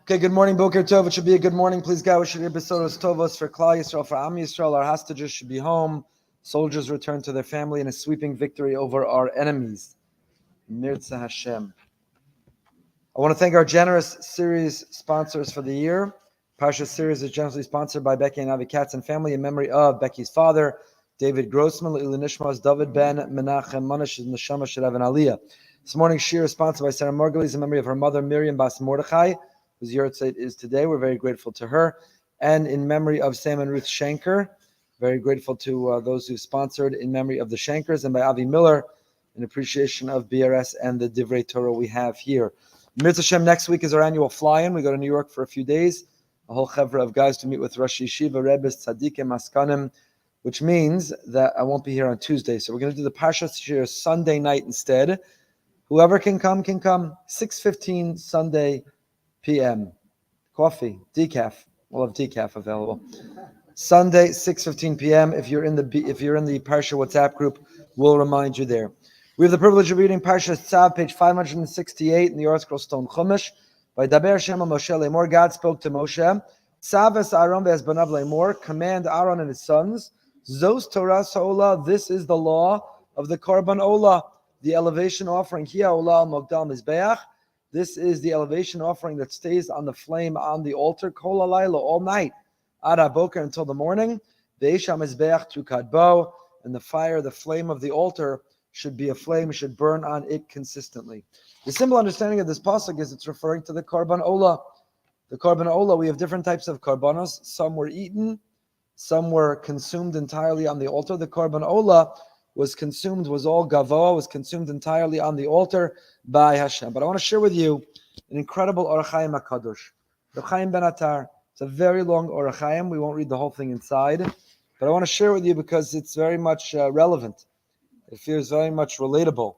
Okay, good morning, Boker Tov. It should be a good morning. Please, God, we should hear Besoros Tovos for Klal Yisrael, for Am Yisrael. Our hostages should be home. Soldiers return to their family in a sweeping victory over our enemies. Mirza Hashem. I want to thank our generous series sponsors for the year. Parsha series is generously sponsored by Becky and Avi Katz and family in memory of Becky's father, David Grossman, Le'ilu Nishmas, David Ben Menachem Manish, Neshama Shirav and Aliyah. This morning's shir is sponsored by Sarah Margulies in memory of her mother, Miriam Bas Mordechai, whose yahrzeit is today. We're very grateful to her. And in memory of Sam and Ruth Shanker, very grateful to those who sponsored in memory of the Shankers, and by Avi Miller in appreciation of BRS and the Divrei Torah we have here. Mirza Hashem, next week is our annual fly-in. We go to New York for a few days, a whole chevra of guys to meet with Rosh Yeshiva, Rebbes, Tzadikim, Maskanim, which means that I won't be here on Tuesday. So we're going to do the Parsha shir Sunday night instead. Whoever can come, can come. 6:15 Sunday p.m. Coffee, decaf. We'll have decaf available. Sunday, 6:15 p.m. If you're in the Parsha WhatsApp group, we'll remind you there. We have the privilege of reading Parsha Tzav, page 568 in the Article Stone Chumash. By Daber Shem Moshe Lemor, God spoke to Moshe. Tzav es Aaron ve'es banav Lemor, command Aaron and his sons. Zos Torah Sa'olah, this is the law of the Korban Olah, the elevation offering. Hiya Olah Mogdal Mizbeach. This is the elevation offering that stays on the flame on the altar, Kol Halayla, all night, Ad HaBoker, until the morning. Ve'esh HaMizbeach tu kadbo, and the fire, the flame of the altar should be a flame, should burn on it consistently. The simple understanding of this pasuk is it's referring to the Korban Olah. The Korban Olah, we have different types of korbanos. Some were eaten, some were consumed entirely on the altar. The Korban Olah was all gavoa, was consumed entirely on the altar by Hashem. But I want to share with you an incredible HaChaim HaKadosh. HaChaim ben Atar. It's a very long HaChaim. We won't read the whole thing inside. But I want to share with you because it's very much relevant. It feels very much relatable.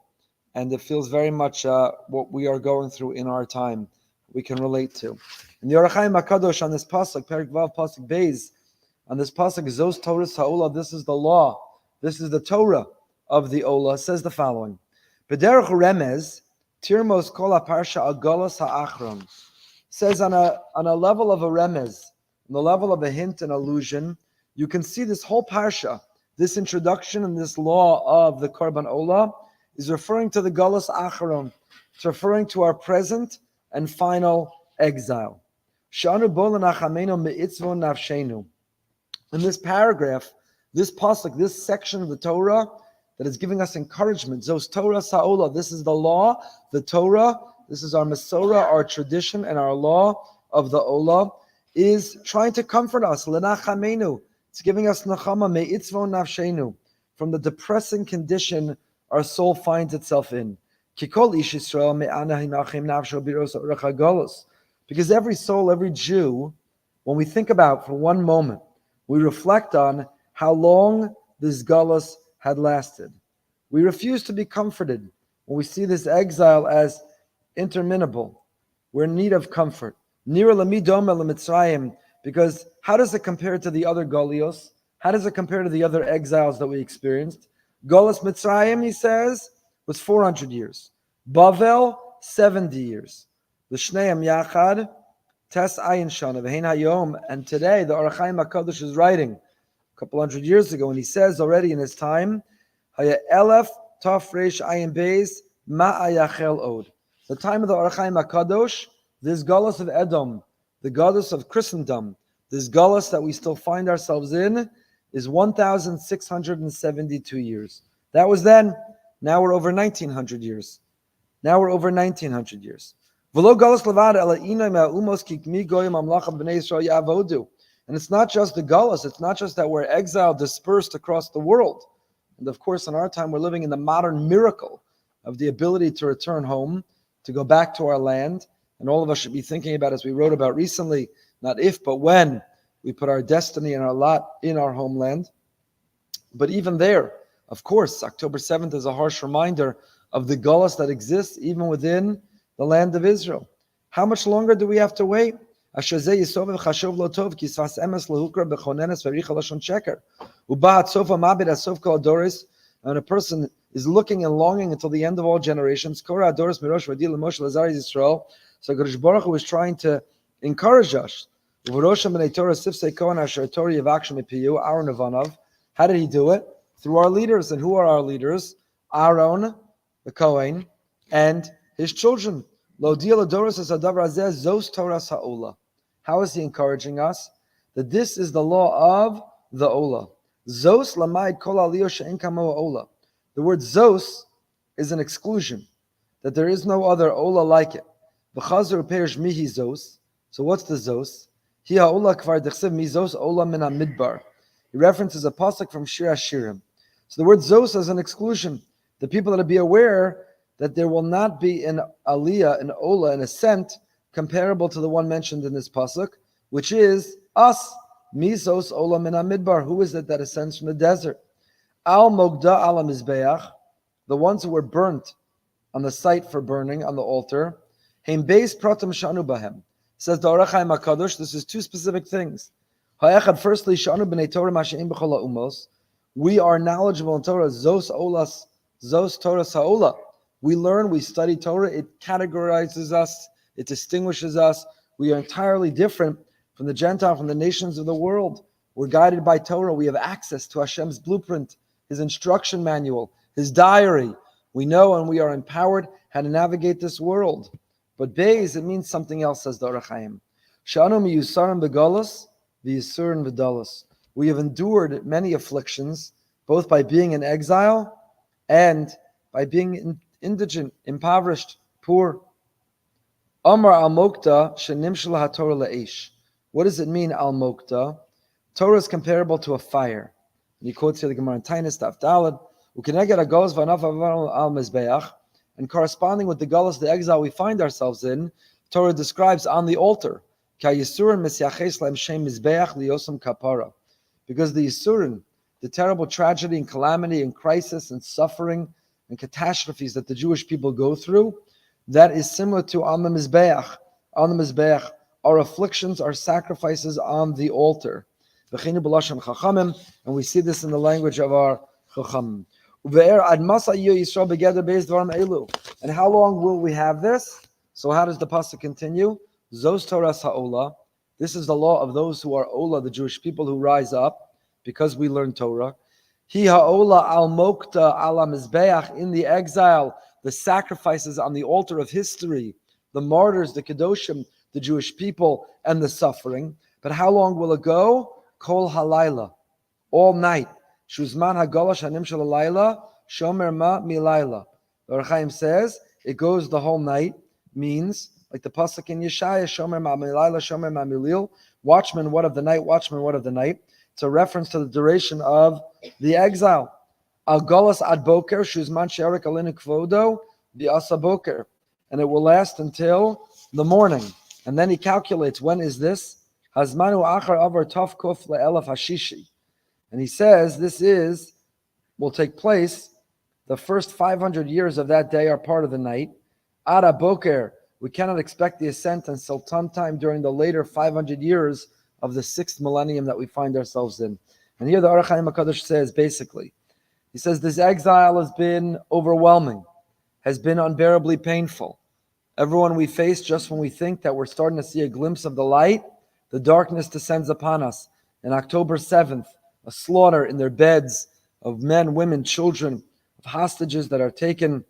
And it feels very much what we are going through in our time. We can relate to. In the HaChaim HaKadosh on this pasuk, Perik Vav Pasuk Beis, on this pasuk, Zos Torah Sa'olah, this is the law. This is the Torah of the Olah. Says the following: B'derech remez tirmos kol Parsha agolos ha'achron. Says on a level of a remez, on the level of a hint and allusion, you can see this whole Parsha, this introduction and this law of the Korban Olah is referring to the Golos Achron. It's referring to our present and final exile. Shanu bo lenachamenu me'itzvo nafshenu. In this paragraph, this pasuk, this section of the Torah that is giving us encouragement, Zos Torah Sa'olah, this is the law, the Torah, this is our Masorah, our tradition, and our law of the Olah, is trying to comfort us, Lenachamenu. It's giving us Nachama, Me'itzvo Nafshenu, from the depressing condition our soul finds itself in. Kikol Ish Yisrael Me'ana Hinachim Nafsho Biros Orach HaGolos. Because every soul, every Jew, when we think about for one moment, we reflect on how long this galus had lasted. We refuse to be comforted when we see this exile as interminable. We're in need of comfort. Nira lamidom el Mitzrayim, because how does it compare to the other galios? How does it compare to the other exiles that we experienced? Galus Mitzrayim, he says, was 400 years. Bavel, 70 years. L'shneim yachad, tes ayin shana v'hein hayom. And today, the HaChaim HaKadosh is writing couple hundred years ago, and he says already in his time, Haya elef tafresh ayin beis ma'ayachel od. The time of the HaChaim HaKadosh, this galus of Edom, the galus of Christendom, this galus that we still find ourselves in, is 1,672 years. That was then. Now we're over 1,900 years. V'lo galus levad ela inay ma'umos kikmi goyim amlacha b'nei Yisrael ya'avodu. And it's not just the galus, it's not just that we're exiled, dispersed across the world. And of course, in our time, we're living in the modern miracle of the ability to return home, to go back to our land. And all of us should be thinking about, as we wrote about recently, not if, but when we put our destiny and our lot in our homeland. But even there, of course, October 7th is a harsh reminder of the galus that exists even within the land of Israel. How much longer do we have to wait? When a person is looking and longing until the end of all generations, so Kadosh Baruch Hu is trying to encourage us. How did he do it? Through our leaders. And who are our leaders? Aaron, the Kohen, and his children. How is he encouraging us? That this is the law of the Ola. Zos lamaid kol aliyah she'en kamo Ola. The word Zos is an exclusion, that there is no other Ola like it. V'chazor perish mihi Zos. So what's the Zos? Hi ha'ola kvar dechsev mi Zos Ola min ha'midbar. He references a pasuk from Shir HaShirim. So the word Zos is an exclusion. The people that be aware that there will not be an aliyah, an Ola, an ascent comparable to the one mentioned in this pasuk, which is us. Misos Ola min ha'midbar. Who is it that ascends from the desert? Al mogda ala mizbeach, the ones who were burnt on the site for burning on the altar. Heim beis pratam shanu bahem. Says the HaChaim HaKadosh. This is two specific things. Ha'echad, firstly, shanu b'nei Torah mashe'im b'chol ha'umos. We are knowledgeable in Torah. Zos olas, zos Torah sa'ola. We learn, we study Torah. It categorizes us. It distinguishes us. We are entirely different from the Gentile, from the nations of the world. We're guided by Torah. We have access to Hashem's blueprint, His instruction manual, His diary. We know and we are empowered how to navigate this world. But Beis, it means something else, says the HaChaim. Sh'anu miyusarim b'galus, v'yisurim v'dalus. We have endured many afflictions, both by being in exile and by being indigent, impoverished, poor. Amar al-mokta shenimshel ha-Torah le'esh. What does it mean, al-mokta? Torah is comparable to a fire. And he quotes here the Gemara in Tainus, Daf Daled. U'keneged ha-galus v'anaf al-mizbeach. And corresponding with the galus, the exile we find ourselves in, Torah describes on the altar. Because the Yisurin, the terrible tragedy and calamity and crisis and suffering and catastrophes that the Jewish people go through, that is similar to on the Mizbeach. On the Mizbeach, our afflictions, our sacrifices on the altar. And we see this in the language of our Chachamim. And how long will we have this? So how does the pasuk continue? Zos Torah Sa'ola. This is the law of those who are Ola, the Jewish people who rise up because we learn Torah. Hi ha'ola al mokta ala mizbeach, in the exile, the sacrifices on the altar of history, the martyrs, the kedoshim, the Jewish people, and the suffering. But how long will it go? Kol halayla, all night. Shuzman hagalash hanim shel halayla, shomer ma milayla. The HaChaim says it goes the whole night, means like the pasuk in Yeshaya, shomer ma milayla, shomer ma milil, watchman, what of the night, watchman, what of the night. It's a reference to the duration of the exile. Al galas ad boker, shuzman she'arik alinu kvodo, bi'asa boker. And it will last until the morning. And then he calculates, when is this? Hazmanu achar avar tov kuf le'elaf hashishi. And he says will take place, the first 500 years of that day are part of the night. Ada boker, we cannot expect the ascent until sometime during the later 500 years of the 6th millennium that we find ourselves in. And here the HaChaim HaKadosh says, basically, he says this exile has been overwhelming, has been unbearably painful. Everyone we face, just when we think that we're starting to see a glimpse of the light, the darkness descends upon us. And October 7th, a slaughter in their beds of men, women, children, of hostages that are taken,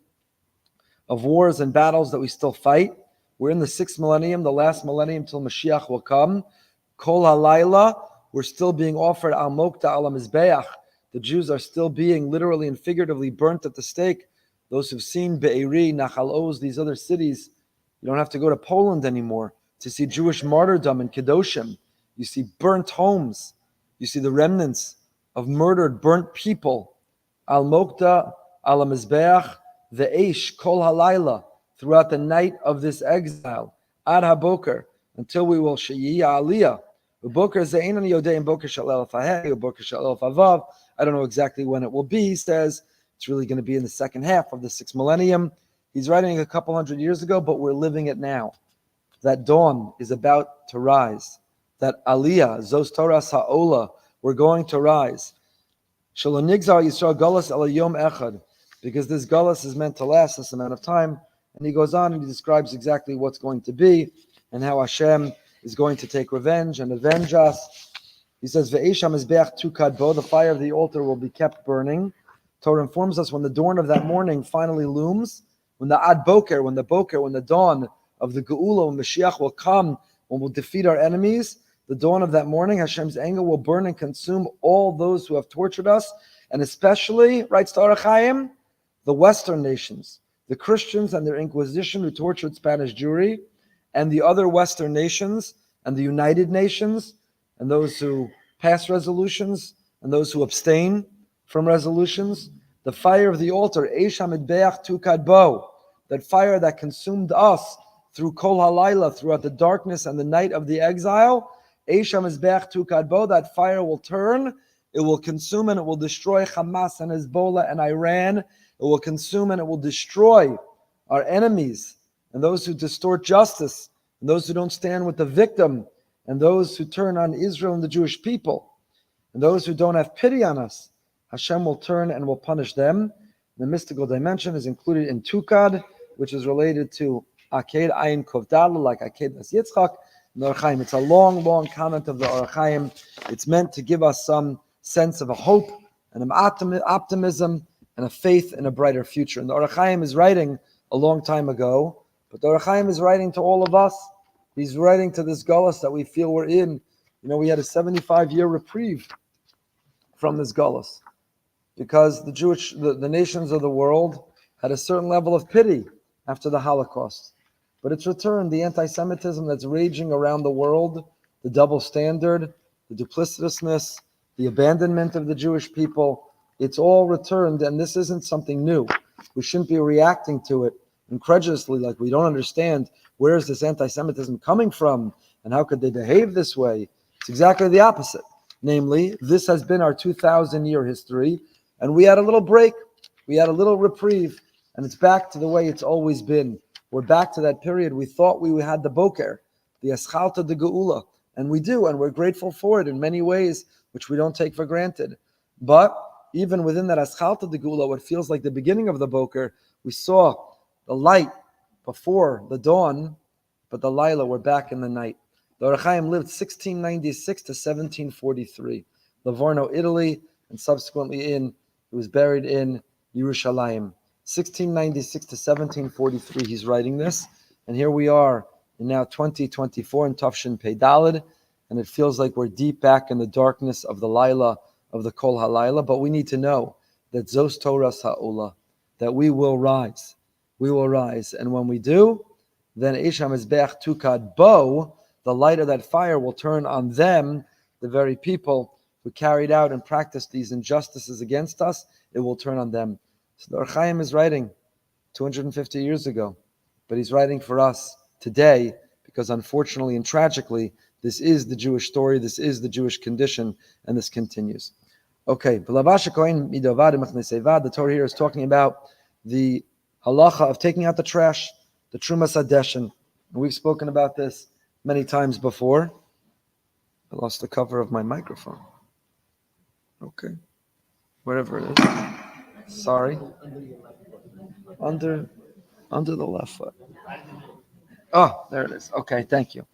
of wars and battles that we still fight. We're in the 6th millennium, the last millennium till Mashiach will come. Kol halayla, we're still being offered al mokta al mizbeach. The Jews are still being literally and figuratively burnt at the stake. Those who've seen Be'eri, Nachal Oz, these other cities, you don't have to go to Poland anymore to see Jewish martyrdom and Kedoshim. You see burnt homes. You see the remnants of murdered, burnt people. Al Mokta, Al Mizbeach, the Eish, Kol Halayla, throughout the night of this exile. Ad HaBoker, until we will Sheyiya Aliyah. Uboker Ze'enan Yodein Boker Shalel Faheh, Uboker Shalel Favav. I don't know exactly when it will be. He says it's really going to be in the second half of the 6th millennium. He's writing a couple hundred years ago, but we're living it now. That dawn is about to rise. That Aliyah, Zos Torah Sa'ola, we're going to rise. Shalonigzar Yisrael Galus El Yom Echad, because this Galus is meant to last this amount of time. And he goes on and he describes exactly what's going to be and how Hashem is going to take revenge and avenge us. He says, Ve'esh HaMizbeach tukad bo, the fire of the altar will be kept burning. Torah informs us when the dawn of that morning finally looms, when the dawn of the Geula, when Mashiach will come, when we'll defeat our enemies, the dawn of that morning, Hashem's anger will burn and consume all those who have tortured us, and especially, writes the HaChaim, the Western nations, the Christians and their Inquisition who tortured Spanish Jewry, and the other Western nations, and the United Nations, and those who pass resolutions, and those who abstain from resolutions. The fire of the altar, Eish HaMidbeach tukad bo, that fire that consumed us through Kol HaLayla, throughout the darkness and the night of the exile, Eish HaMizbeach tukad bo, that fire will turn, it will consume and it will destroy Hamas and Hezbollah and Iran. It will consume and it will destroy our enemies and those who distort justice and those who don't stand with the victim and those who turn on Israel and the Jewish people and those who don't have pity on us. Hashem will turn and will punish them. The mystical dimension is included in Tukad, which is related to Aked Ayin Kovdala, like Aked Nas Yitzchak, and the HaChaim. It's a long, long comment of the HaChaim. It's meant to give us some sense of a hope and an optimism and a faith in a brighter future. And the HaChaim is writing a long time ago, but the HaChaim is writing to all of us. He's writing to this Gullus that we feel we're in. We had a 75-year reprieve from this Gullus because the nations of the world had a certain level of pity after the Holocaust. But it's returned. The anti-Semitism that's raging around the world, the double standard, the duplicitousness, the abandonment of the Jewish people, it's all returned, and this isn't something new. We shouldn't be reacting to it incredulously, like we don't understand where is this anti-Semitism coming from, and how could they behave this way? It's exactly the opposite. Namely, this has been our 2,000-year history, and we had a little break, we had a little reprieve, and it's back to the way it's always been. We're back to that period we thought we had the Boker, the Eschalta de Geula, and we do, and we're grateful for it in many ways, which we don't take for granted. But even within that Eschalta de Geula, what feels like the beginning of the Boker, we saw the light before the dawn, but the Laila, we're back in the night. The HaChaim lived 1696 to 1743, Livorno, Italy, and subsequently he was buried in Yerushalayim. 1696 to 1743, he's writing this, and here we are in now 2024 in Tafshin Pei Daled, and it feels like we're deep back in the darkness of the Laila, of the Kol HaLayla, but we need to know that Zos Toras Ha'olah, that we will rise. We will rise, and when we do, then Eish HaMizbeach tukad bo, the light of that fire will turn on them, the very people who carried out and practiced these injustices against us, it will turn on them. So the HaChaim is writing 250 years ago, but he's writing for us today because unfortunately and tragically, this is the Jewish story, this is the Jewish condition, and this continues. Okay, the Torah here is talking about the halacha of taking out the trash, the Trumas Hadeshin. We've spoken about this many times before. I lost the cover of my microphone. Okay, wherever it is. Sorry. Under the left foot. Oh, there it is. Okay, thank you.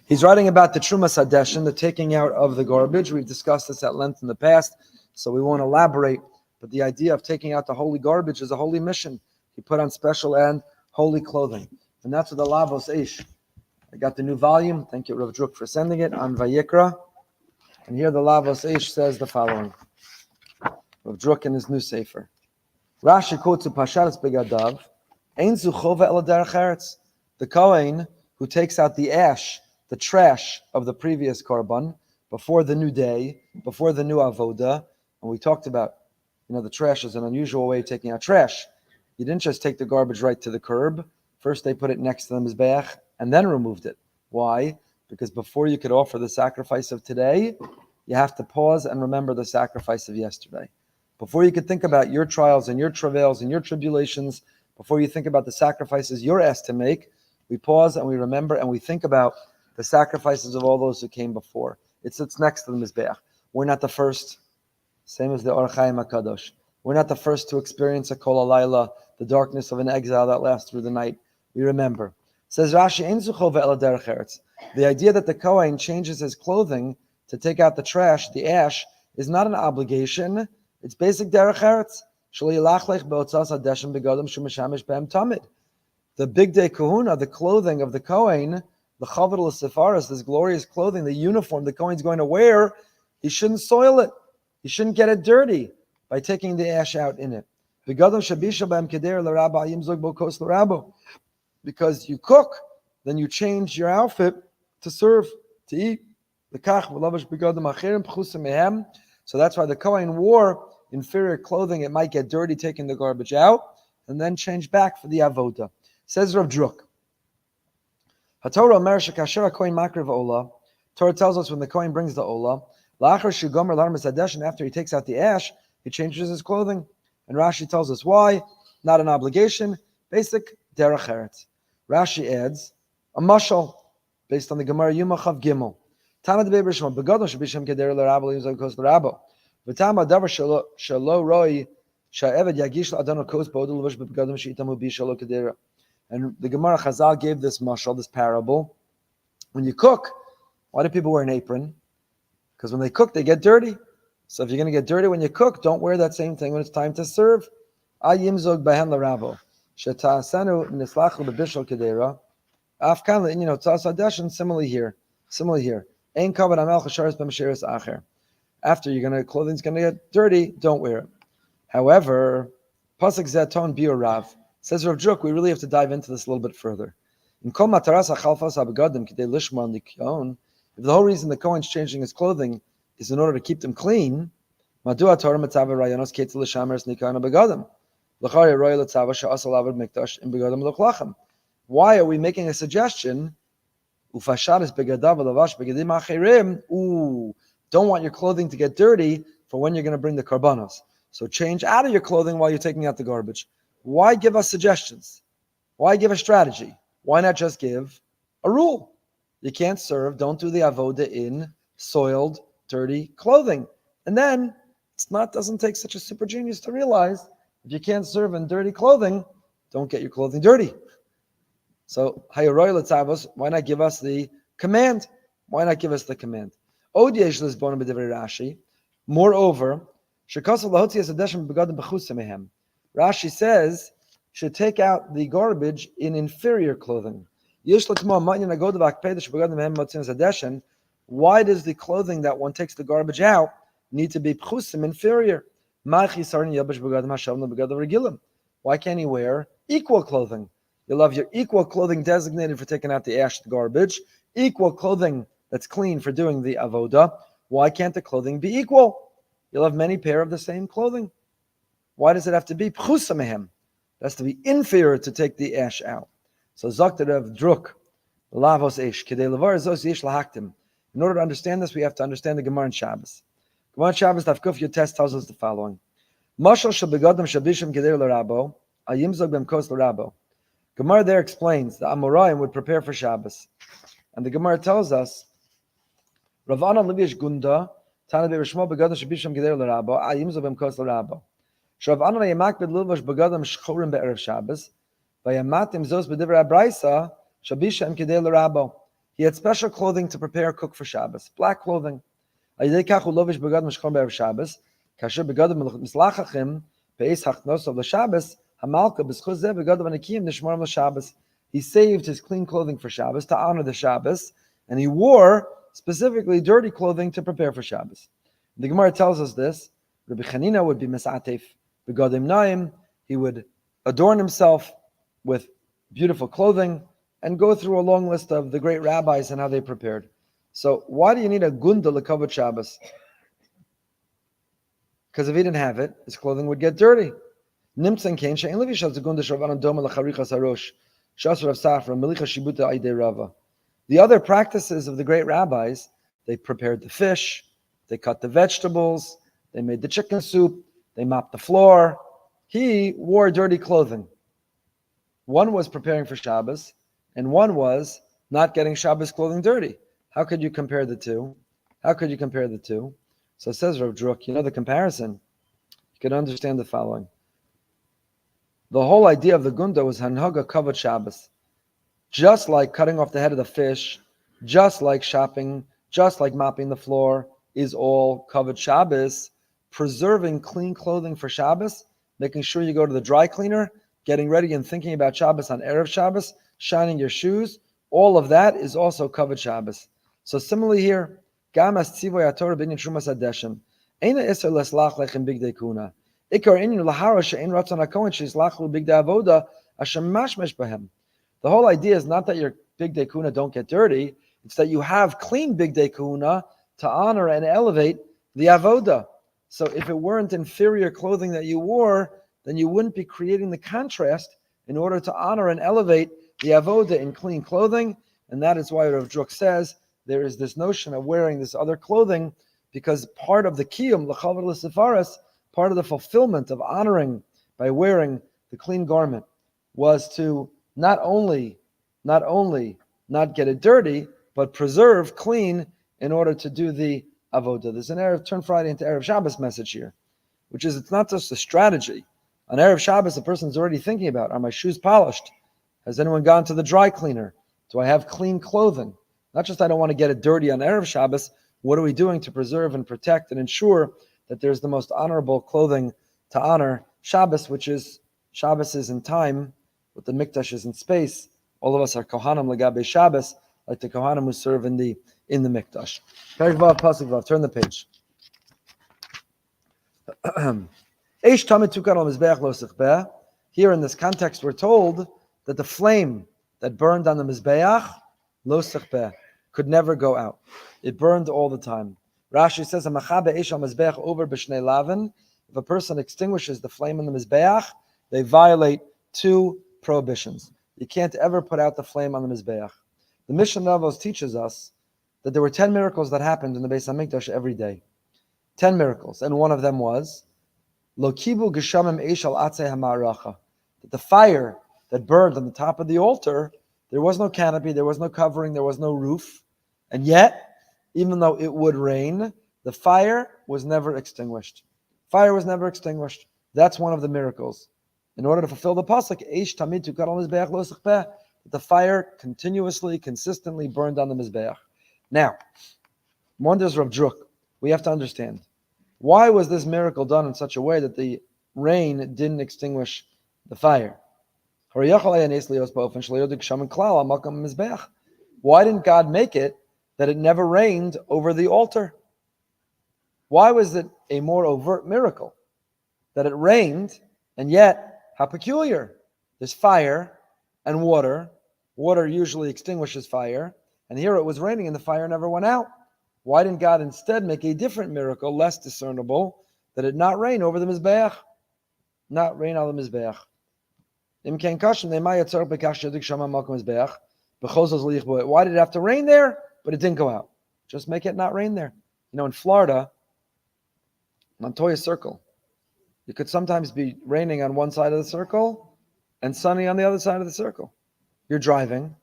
He's writing about the Trumas Hadeshin, the taking out of the garbage. We've discussed this at length in the past, so we won't elaborate. But the idea of taking out the holy garbage is a holy mission. He put on special and holy clothing. And that's what the Lavos Eish. I got the new volume. Thank you, Rav Druck, for sending it on Vayikra. And here the Lavos Eish says the following. Rav Druck in his new sefer. Rashi quotes to Pashadas Begadav, Ein zu chova el derech eretz. The Kohen who takes out the ash, the trash of the previous korban, before the new day, before the new avoda, and we talked about, the trash is an unusual way of taking out trash. You didn't just take the garbage right to the curb. First they put it next to the mizbeach and then removed it. Why? Because before you could offer the sacrifice of today, you have to pause and remember the sacrifice of yesterday. Before you could think about your trials and your travails and your tribulations, before you think about the sacrifices you're asked to make, we pause and we remember and we think about the sacrifices of all those who came before. It sits next to the Mizbeach. We're not the first, same as the HaChaim HaKadosh. We're not the first to experience a Kol HaLayla, the darkness of an exile that lasts through the night. We remember. Says Rashi, Ein zuchov ve'ela derech eretz. The idea that the Kohen changes his clothing to take out the trash, the ash, is not an obligation. It's basic derech eretz. The big day kahuna, the clothing of the Kohen, the chavar l'sefaris, this glorious clothing, the uniform the Kohen's going to wear, he shouldn't soil it. He shouldn't get it dirty by taking the ash out in it. Because you cook, then you change your outfit to serve, to eat. So that's why the Kohen wore inferior clothing. It might get dirty taking the garbage out, and then change back for the avoda. Says Rav Druck. Torah tells us when the Kohen brings the olah, after he takes out the ash, he changes his clothing. And Rashi tells us why. Not an obligation. Basic derech eretz. Rashi adds a mashal based on the Gemara Yuma Chav Gimel. Tana de Beber Shema begadol shabisham keder l'rabo yuzay kos l'rabo. V'tama davar shelo roi sha'eved yagish l'adon kos bodol l'vash begadol she'itamu bi shelo kedera. And the Gemara Chazal gave this mashal, this parable. When you cook, why do people wear an apron? Because when they cook, they get dirty. So if you're going to get dirty when you cook, don't wear that same thing when it's time to serve. Ayimzog bahen l'rabo. Sheta'asanu nislach l'bishol kedera. Afkan l'inyan otzas adeshin. Similarly here. Ein kavod amel chasharis b'mashiris acher. After clothing's going to get dirty, don't wear it. However, pasuk zeton biurav says Rav Druck, we really have to dive into this a little bit further. In kol mataras hachalfas habegadim kidei lishma nikyon. If the whole reason the Kohen's changing his clothing is in order to keep them clean, madua Torah matzav rayanos ketz l'shamers nikyon begadim. L'chari royal tzava she'asal avad mikdash in begadim l'chlachem. Why are we making a suggestion? Ufasharis begadav lavash begadim achirim. Don't want your clothing to get dirty for when you're going to bring the karbanos. So change out of your clothing while you're taking out the garbage. Why give us suggestions? Why give a strategy? Why not just give a rule? You can't serve, don't do the avoda in soiled, dirty clothing. And then doesn't take such a super genius to realize if you can't serve in dirty clothing, don't get your clothing dirty. So, why not give us the command? Moreover, Rashi says, should take out the garbage in inferior clothing. Why does the clothing that one takes the garbage out need to be pchusim, inferior? Why can't he wear equal clothing? You'll have your equal clothing designated for taking out the ash, the garbage, equal clothing that's clean for doing the avoda. Why can't the clothing be equal? You'll have many pair of the same clothing. Why does it have to be pchusamehem? It has to be inferior to take the ash out. So Zakter of Druck, Lavos Eish, Kedei Levar Zos Yesh Lahaktim. In order to understand this, we have to understand the Gemara in Shabbos. Gemara in Shabbos, Tafkuf Yotes tells us the following. Mashal Shabegadam Shabishim Kedei L'Rabo, Ayimzog Bem Kos L'Rabo. Gemara there explains the Amoraim would prepare for Shabbos. And the Gemara tells us, Rav Anan Levish Gunda, Tana Be'Rishmo Begadam Shabishim Kedei L'Rabo, Ayimzog Bem Kos L'Rabo. Rav Anan Yemak Bedlilvash Begadam Schorrim Be'erev Shabbos, Vayamatim Zos B'Divrei Abraisa, Shabishem Kedei L'Rabo. He had special clothing to prepare cook for Shabbos, black clothing. Ayidei Kachu Lovish Begadam Schorrim Be'erev Shabbos, Kasher Begadam Mislachachim, Be'ez Hachnos of the Shabbos, Hamalka B'Schuz Zeh Begadam Anikim Nishmorim L'Shabbos. He saved his clean clothing for Shabbos to honor the Shabbos, and he wore specifically dirty clothing to prepare for Shabbos. The Gemara tells us this. Rabbi Chanina would be Mesatef Begadim Naim. He would adorn himself with beautiful clothing and go through a long list of the great rabbis and how they prepared. So why do you need a gunda l'kavod Shabbos? Because if he didn't have it, his clothing would get dirty. Nimtzen kein she'en levishat zegunda shravan doma l'charichas harosh shasur of safra melicha shibuta aidei rava. The other practices of the great rabbis, they prepared the fish, they cut the vegetables, they made the chicken soup, they mopped the floor. He wore dirty clothing. One was preparing for Shabbos, and one was not getting Shabbos clothing dirty. How could you compare the two? So says Rav Druck, the comparison. You can understand the following. The whole idea of the Gunda was Hanhaga Kavod Shabbos. Just like cutting off the head of the fish, just like shopping, just like mopping the floor is all covered Shabbos, preserving clean clothing for Shabbos, making sure you go to the dry cleaner, getting ready and thinking about Shabbos on Erev Shabbos, shining your shoes, all of that is also covered Shabbos. So similarly here, Gam as tzivoy haTorah b'inyan Trumas hadeshen, eina iser leslach lechem bigdei kuna. Ikar inyan lahara she'ein ratzon hakohen she'izlach lu bigdei avoda asher mashmesh b'hem. The whole idea is not that your bigdei kuna don't get dirty, it's that you have clean bigdei kuna to honor and elevate the avoda. So if it weren't inferior clothing that you wore, then you wouldn't be creating the contrast in order to honor and elevate the avoda in clean clothing. And that is why Rav Druck says there is this notion of wearing this other clothing, because part of the kiyum, l'chavod l'sefaris, part of the fulfillment of honoring by wearing the clean garment was to not only not get it dirty, but preserve clean in order to do the avoda. There's an Erev Turn Friday into Erev Shabbos message here, which is it's not just a strategy. On Erev Shabbos, the person's already thinking about, are my shoes polished? Has anyone gone to the dry cleaner? Do I have clean clothing? Not just I don't want to get it dirty on Erev Shabbos, what are we doing to preserve and protect and ensure that there's the most honorable clothing to honor Shabbos, which is, Shabbos is in time, but the Mikdash is in space. All of us are Kohanim Legabe Shabbos, like the Kohanim who serve in the Mikdash. Perek Vav, Pasuk Vav, turn the page. Here in this context, we're told that the flame that burned on the Mizbeach, lo sichbeh, could never go out. It burned all the time. Rashi says, if a person extinguishes the flame in the Mizbeach, they violate two prohibitions. You can't ever put out the flame on the Mizbeach. The Mishnah Navos teaches us that there were 10 miracles that happened in the Beis HaMikdash every day. 10 miracles. And one of them was, Lo kibu geshamim eish al atzei hama'aracha, that the fire that burned on the top of the altar, there was no canopy, there was no covering, there was no roof. And yet, even though it would rain, the fire was never extinguished. Fire was never extinguished. That's one of the miracles. In order to fulfill the pasuk, eish tamid tukar al mizbeach lo sichbeh, the fire continuously, consistently burned on the mizbeach. Now, wonders Rav Druck, we have to understand, why was this miracle done in such a way that the rain didn't extinguish the fire? Why didn't God make it that it never rained over the altar? Why was it a more overt miracle that it rained, and yet, how peculiar. There's fire and water. Water usually extinguishes fire, and here it was raining and the fire never went out. Why didn't God instead make a different miracle, less discernible, that it not rain over the Mizbeach? Not rain on the Mizbeach. Why did it have to rain there, but it didn't go out? Just make it not rain there. You know, in Florida, Montoya Circle, it could sometimes be raining on one side of the circle and sunny on the other side of the circle. You're driving,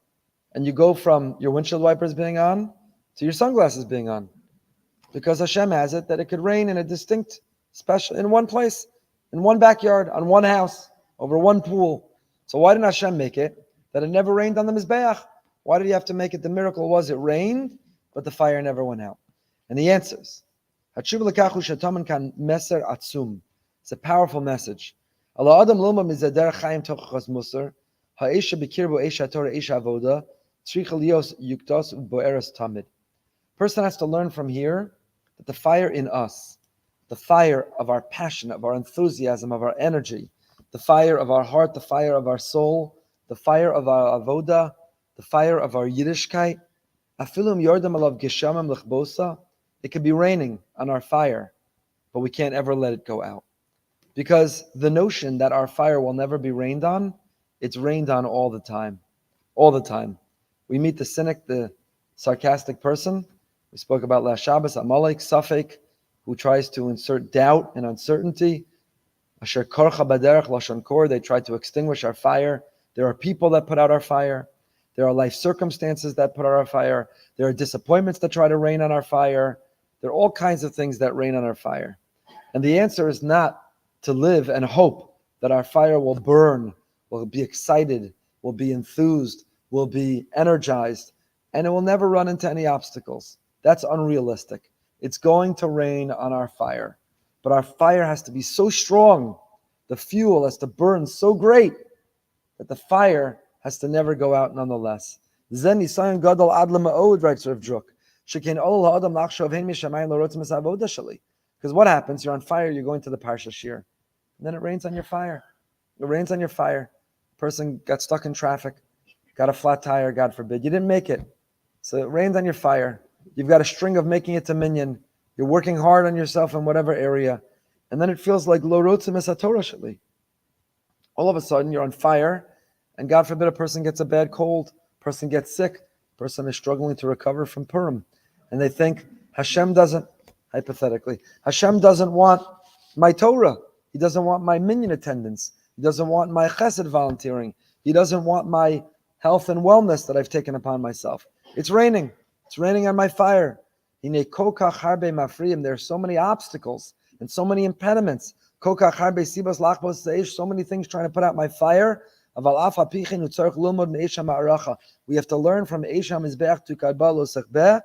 and you go from your windshield wipers being on to your sunglasses being on, because Hashem has it that it could rain in a distinct, special, in one place, in one backyard, on one house, over one pool. So why didn't Hashem make it that it never rained on the Mizbeach? Why did he have to make it? The miracle was it rained, but the fire never went out. And the answers. It's a powerful message. Person has to learn from here that the fire in us, the fire of our passion, of our enthusiasm, of our energy, the fire of our heart, the fire of our soul, the fire of our avoda, the fire of our Yiddishkeit, it could be raining on our fire, but we can't ever let it go out. Because the notion that our fire will never be rained on, it's rained on all the time. All the time. We meet the cynic, the sarcastic person. We spoke about last Shabbos, Amalek, Safek, who tries to insert doubt and uncertainty. Asher korcha baderech lashon kor, they try to extinguish our fire. There are people that put out our fire. There are life circumstances that put out our fire. There are disappointments that try to rain on our fire. There are all kinds of things that rain on our fire. And the answer is not to live and hope that our fire will burn, will be excited, will be enthused, will be energized, and it will never run into any obstacles. That's unrealistic. It's going to rain on our fire, but our fire has to be so strong, the fuel has to burn so great that the fire has to never go out nonetheless. Zen Nisayon Gadol Ad L'Ma'od, writes Rav Druck. Because what happens? You're on fire, you're going to the Parsha Shir, and then it rains on your fire. It rains on your fire. Person got stuck in traffic, got a flat tire, God forbid. You didn't make it. So it rains on your fire. You've got a string of making it to minyan. You're working hard on yourself in whatever area. And then it feels like lo rotzim es haTorah sheli. All of a sudden, you're on fire, and God forbid a person gets a bad cold, person gets sick, person is struggling to recover from Purim. And they think, Hashem doesn't, hypothetically, Hashem doesn't want my Torah. He doesn't want my minyan attendance. He doesn't want my chesed volunteering. He doesn't want my health and wellness that I've taken upon myself. It's raining. It's raining on my fire. There are so many obstacles and so many impediments. So many things trying to put out my fire. We have to learn from Eisha Mizbeach to Kadba Lo Sechbeh.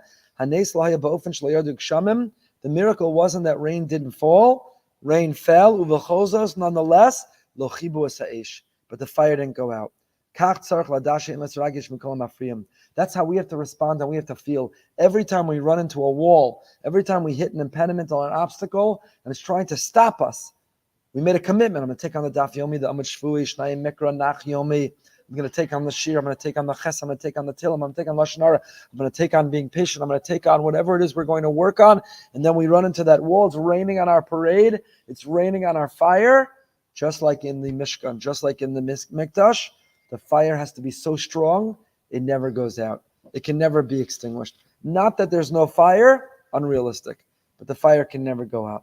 The miracle wasn't that rain didn't fall. Rain fell, nonetheless, but the fire didn't go out. That's how we have to respond and we have to feel. Every time we run into a wall, every time we hit an impediment or an obstacle, and it's trying to stop us, we made a commitment. I'm going to take on the Daf Yomi, the Amud Shvui, Shnayim Mikra, Nach Yomi. I'm going to take on the Shir. I'm going to take on the Ches. I'm going to take on the Tilim. I'm going to take on Lashon Hara. I'm going to take on being patient. I'm going to take on whatever it is we're going to work on. And then we run into that wall. It's raining on our parade. It's raining on our fire. Just like in the Mishkan, just like in the Mikdash, the fire has to be so strong, it never goes out. It can never be extinguished. Not that there's no fire, unrealistic, but the fire can never go out.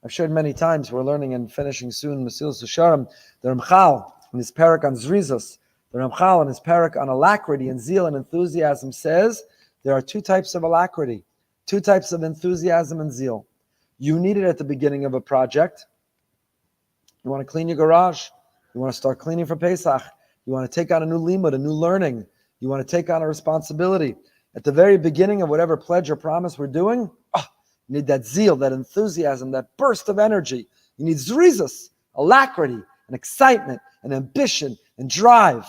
I've shared many times, we're learning and finishing soon, Mesilas Yesharim, the Ramchal, in his parak on Zrizos, the Ramchal in his parak on alacrity and zeal and enthusiasm says, there are two types of alacrity, two types of enthusiasm and zeal. You need it at the beginning of a project. You want to clean your garage. You want to start cleaning for Pesach. You want to take on a new limud, a new learning. You want to take on a responsibility. At the very beginning of whatever pledge or promise we're doing, you need that zeal, that enthusiasm, that burst of energy. You need zrizas, alacrity, and excitement, and ambition, and drive.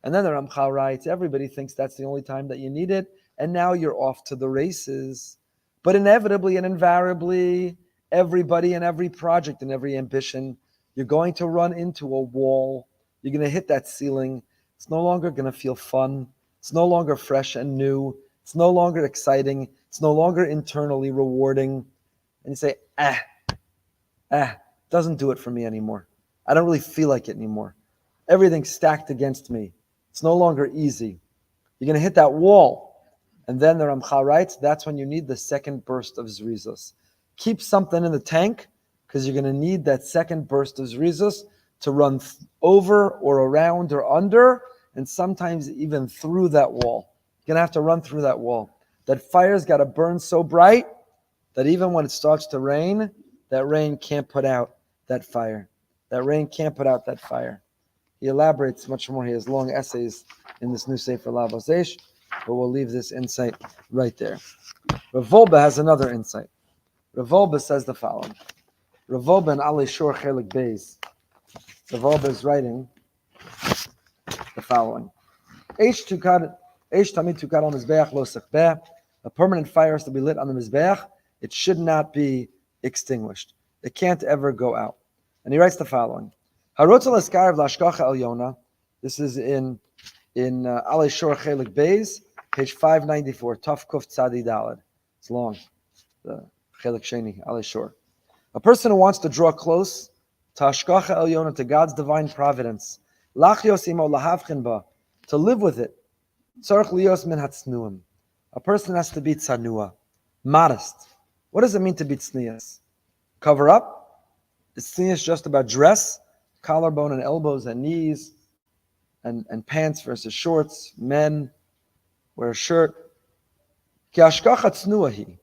And then the Ramchal writes, everybody thinks that's the only time that you need it, and now you're off to the races. But inevitably and invariably, everybody and every project and every ambition, you're going to run into a wall. You're going to hit that ceiling. It's no longer going to feel fun. It's no longer fresh and new. It's no longer exciting. It's no longer internally rewarding. And you say, doesn't do it for me anymore. I don't really feel like it anymore. Everything's stacked against me. It's no longer easy. You're going to hit that wall. And then the Ramchal writes, that's when you need the second burst of Zrizos. Keep something in the tank, because you're going to need that second burst of Zrizos to run over or around or under, and sometimes even through that wall. You're going to have to run through that wall. That fire's got to burn so bright that even when it starts to rain, that rain can't put out that fire. That rain can't put out that fire. He elaborates much more. He has long essays in this new Sefer Lavos Eish, but we'll leave this insight right there. Rav Wolbe has another insight. Rav Wolbe says the following. Rav Wolbe in Ali Schorr Chelik Beis. Rav Wolbe is writing the following. A permanent fire has to be lit on the Mizbeach. It should not be extinguished. It can't ever go out. And he writes the following. This is in Ali Schorr Chelik Beis, page 594, Taf Kuf Tzadi Daled. It's long. The Chelik Sheni, Ali Schorr. A person who wants to draw close to Hashgacha Elyona, to God's divine providence, Lachyos imo lahavchin ba, to live with it, tzarich lios min hatznuim. A person has to be tzanua, modest. What does it mean to be tznius? Cover up? Is tznius just about dress, collarbone and elbows and knees, and pants versus shorts? Men wear a shirt. Ki hashgacha tznuahi.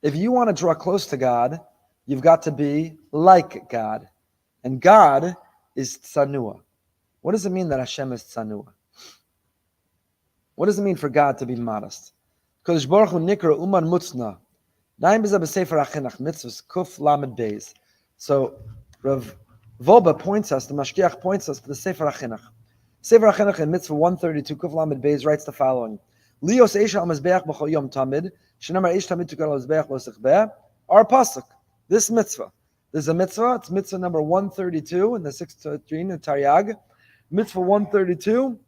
If you want to draw close to God, you've got to be like God. And God is tzanua. What does it mean that Hashem is tzanua? What does it mean for God to be modest? Kodesh Baruch Hu nikra uman mutzna. Naim b'zeh b'sefer hachinach mitzvahs kuf lamed beis. So Rav Wolbe points us, the Mashgiach points us to the Sefer HaChinuch. Sefer HaChinuch in Mitzvah 132, Kuf Lamed Beis, writes the following: Lios Eisha al Mizbeach b'chol yom tamid, shenamar Eish tamid tukar al Mizbeach lo sichbeh. Our pasuk, this mitzvah. There's a mitzvah. It's mitzvah number 132 in the 6th in Taryag. Mitzvah 132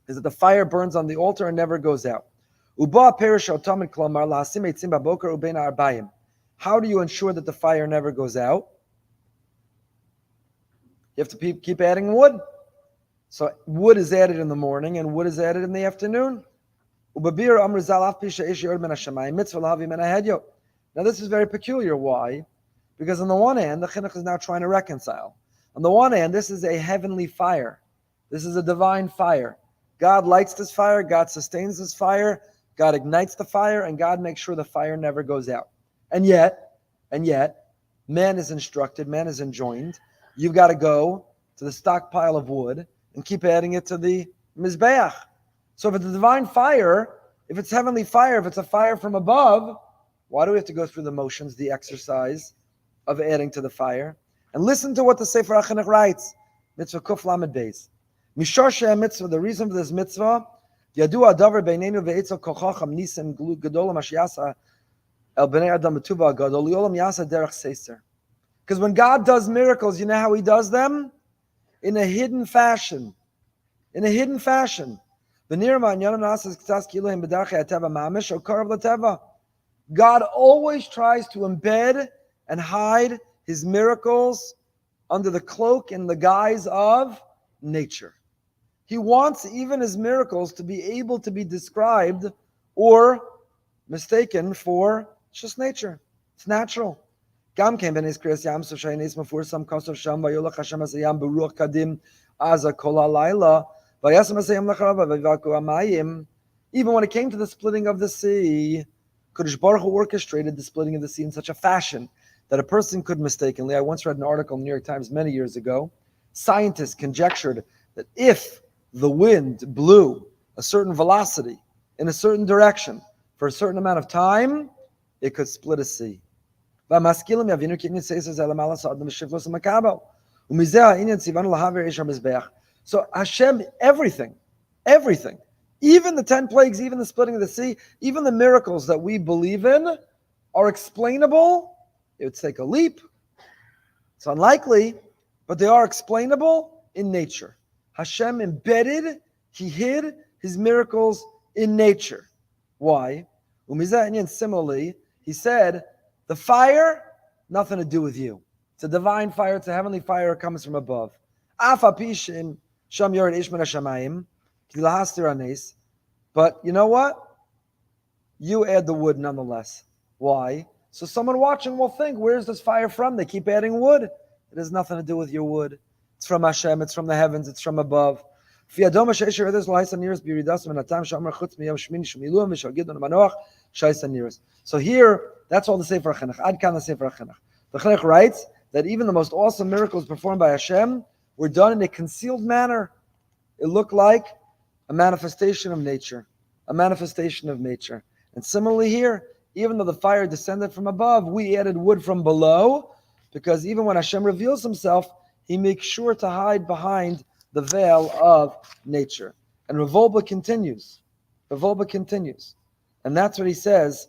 is that the fire burns on the altar and never goes out. Uba perish al tamid klamar lahasim eitzim b'boker ubein arbayim. How do you ensure that the fire never goes out? You have to keep adding wood. So wood is added in the morning and wood is added in the afternoon. Now this is very peculiar. Why? Because on the one hand, the chinuch is now trying to reconcile. On the one hand, this is a heavenly fire. This is a divine fire. God lights this fire, God sustains this fire, God ignites the fire, and God makes sure the fire never goes out. And yet, man is instructed, man is enjoined. You've got to go to the stockpile of wood and keep adding it to the Mizbeach. So if it's a divine fire, if it's heavenly fire, if it's a fire from above, why do we have to go through the motions, the exercise of adding to the fire? And listen to what the Sefer HaChinuch writes. Mitzvah Kuf Lamed Beis. Mishor Sheh Mitzvah, the reason for this mitzvah, Yadu Adavar Beinenu Ve'etzel Kochacham Nisim Gedolam Ashiasa El Bnei Adam Betuva Gadol Yolam Yasa Derech Seiser. Because when God does miracles, you know how He does them? In a hidden fashion. In a hidden fashion. God always tries to embed and hide His miracles under the cloak and the guise of nature. He wants even His miracles to be able to be described or mistaken for just nature. It's natural. Gam came ben Iskris Yam so Shainis Mafursam Kosov Sham Vayolach Hashem Asayam Beruach Kadim Aza Kol Halayla Vayasam Asayam Lacharava Vayaku Amayim. Even when it came to the splitting of the sea, Kodesh Baruch Hu orchestrated the splitting of the sea in such a fashion that a person could mistakenly. I once read an article in the New York Times many years ago. Scientists conjectured that if the wind blew a certain velocity in a certain direction for a certain amount of time, it could split a sea. So Hashem, everything, even the 10 plagues, even the splitting of the sea, even the miracles that we believe in are explainable. It would take a leap. It's unlikely, but they are explainable in nature. Hashem embedded, He hid His miracles in nature. Why? Similarly, He said, the fire, nothing to do with you. It's a divine fire. It's a heavenly fire. It comes from above. But you know what? You add the wood nonetheless. Why? So someone watching will think, where's this fire from? They keep adding wood. It has nothing to do with your wood. It's from Hashem. It's from the heavens. It's from above. So here, that's all the Sefer HaChinuch. Ad kan the Sefer HaChinuch. The Chinuch writes that even the most awesome miracles performed by Hashem were done in a concealed manner. It looked like a manifestation of nature. A manifestation of nature. And similarly here, even though the fire descended from above, we added wood from below, because even when Hashem reveals Himself, He makes sure to hide behind the veil of nature. And Wolbe continues. And that's what he says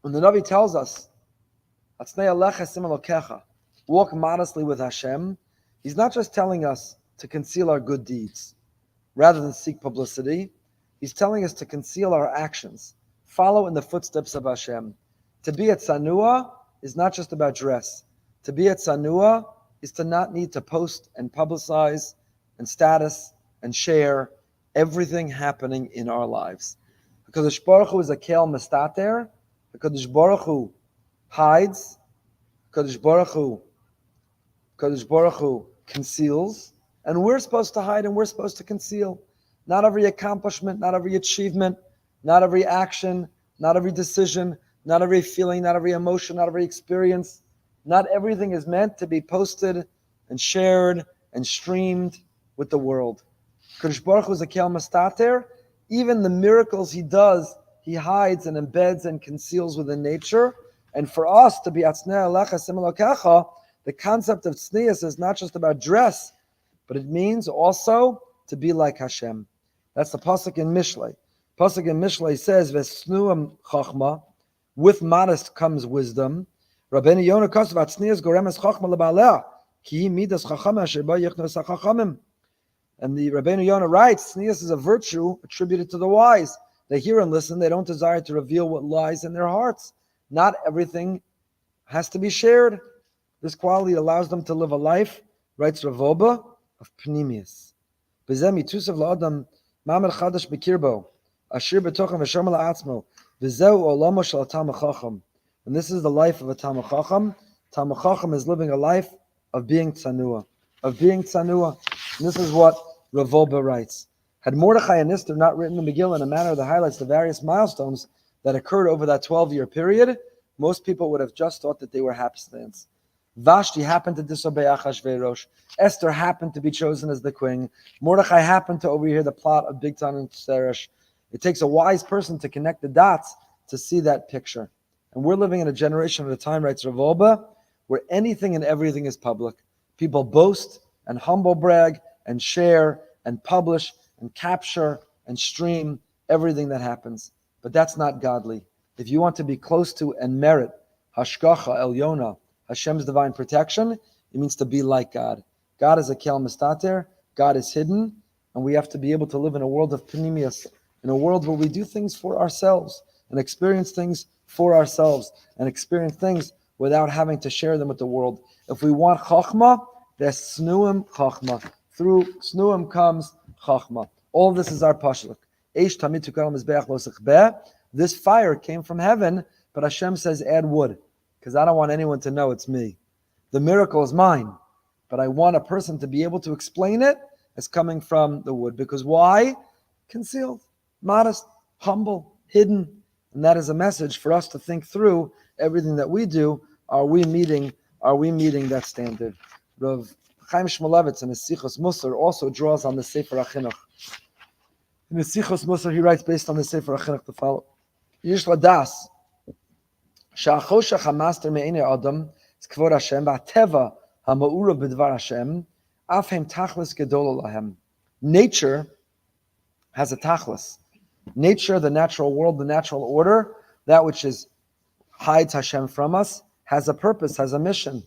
when the Navi tells us, walk modestly with Hashem. He's not just telling us to conceal our good deeds rather than seek publicity. He's telling us to conceal our actions, follow in the footsteps of Hashem. To be at Sanua is not just about dress. To be at Sanua is to not need to post and publicize and status and share everything happening in our lives. Because Baruch Hu is a kel mestater. Kadosh Baruch Hu hides. Kadosh Baruch Hu conceals. And we're supposed to hide and we're supposed to conceal. Not every accomplishment, not every achievement, not every action, not every decision, not every feeling, not every emotion, not every experience. Not everything is meant to be posted and shared and streamed with the world. Kadosh Baruch Hu is a kel mastater. Even the miracles he does, he hides and embeds and conceals within nature. And for us to be atznei alecha similokecha, the concept of tznius is not just about dress, but it means also to be like Hashem. That's the pasuk in Mishlei. Pasuk in Mishlei says, "Vesnuam chachma," with modest comes wisdom. Rabbeinu Yonah kasav tznius goremes chachma lebaleh, ki midas chacham asher ba yichnos hachachamim. And the Rabbeinu Yonah writes, tznius is a virtue attributed to the wise. They hear and listen. They don't desire to reveal what lies in their hearts. Not everything has to be shared. This quality allows them to live a life, writes Rav Wolbe, of pnimius. B'zeh mitusav la'adam ma'amad chadash b'kirbo, ashir b'tochem v'shomer la'atzmo, v'zeu olamo shel tamei chacham. And this is the life of a tamei chacham. Tamei chacham is living a life of being tzanua. Of being tzanua. And this is what Rav Wolbe writes. Had Mordechai and Esther not written the Megillah in a manner that highlights the various milestones that occurred over that 12-year period, most people would have just thought that they were happenstance. Vashti happened to disobey Achashverosh. Esther happened to be chosen as the queen. Mordechai happened to overhear the plot of Bigtan and Teresh. It takes a wise person to connect the dots to see that picture. And we're living in a generation at a time, writes Rav Wolbe, where anything and everything is public. People boast and humble brag and share and publish and capture and stream everything that happens. But that's not godly. If you want to be close to and merit Hashgacha Elyona, Hashem's divine protection, it means to be like God. God is a kel mistater, God is hidden, and we have to be able to live in a world of pnimius, in a world where we do things for ourselves and experience things for ourselves and experience things without having to share them with the world. If we want chachma, there's snuim chachma. Through snuim comes chachma. All of this is our pasuk. This fire came from heaven, but Hashem says add wood, because I don't want anyone to know it's me. The miracle is mine, but I want a person to be able to explain it as coming from the wood. Because why? Concealed, modest, humble, hidden. And that is a message for us to think through everything that we do. Are we meeting that standard? Rav Chaim Shmuelevitz in his Sichos Musar also draws on the Sefer HaChinuch. In the Sichos Musar, he writes based on the Sefer HaChinuch to follow. Yish ladas, she'achoshech hamaster me'enei adam, tzkvod Hashem, va'teva ha'ma'ura b'dvar Hashem, af hem tachlis gedol lahem. Nature has a tachlis. Nature, the natural world, the natural order, that which hides Hashem from us, has a purpose, has a mission.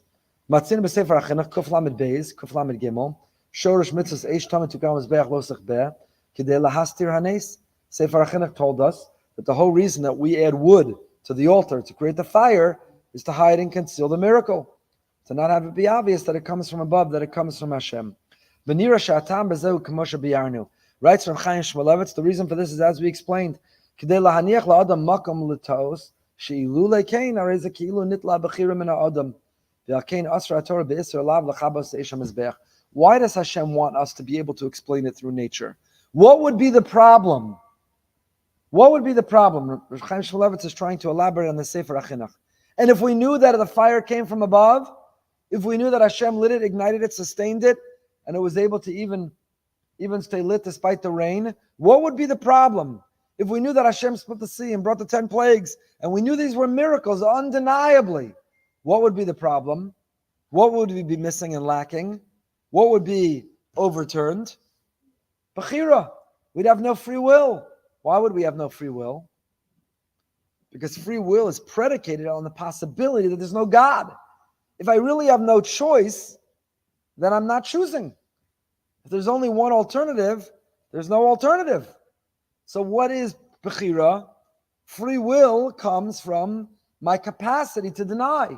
Matzin b'sefer HaChinuch, kuf lamed beis, kuf lamed gimel, shorish mitzvahs eish tamet tukam mizbeach lo sechbeh, kidei lahastir hanes. Sefer HaChinuch told us that the whole reason that we add wood to the altar to create the fire is to hide and conceal the miracle, to not have it be obvious that it comes from above, that it comes from Hashem. Writes from Chaim Shmuelevitz, the reason for this is as we explained. Why does Hashem want us to be able to explain it through nature? What would be the problem? What would be the problem? Chaim Shmuelevitz is trying to elaborate on the Sefer HaChinuch. And if we knew that the fire came from above, if we knew that Hashem lit it, ignited it, sustained it, and it was able to even stay lit despite the rain, what would be the problem? If we knew that Hashem split the sea and brought the 10 plagues, and we knew these were miracles, undeniably, what would be the problem? What would we be missing and lacking? What would be overturned? Bechira. We'd have no free will. Why would we have no free will? Because free will is predicated on the possibility that there's no God. If I really have no choice, then I'm not choosing. If there's only one alternative, there's no alternative. So what is Bechira? Free will comes from my capacity to deny.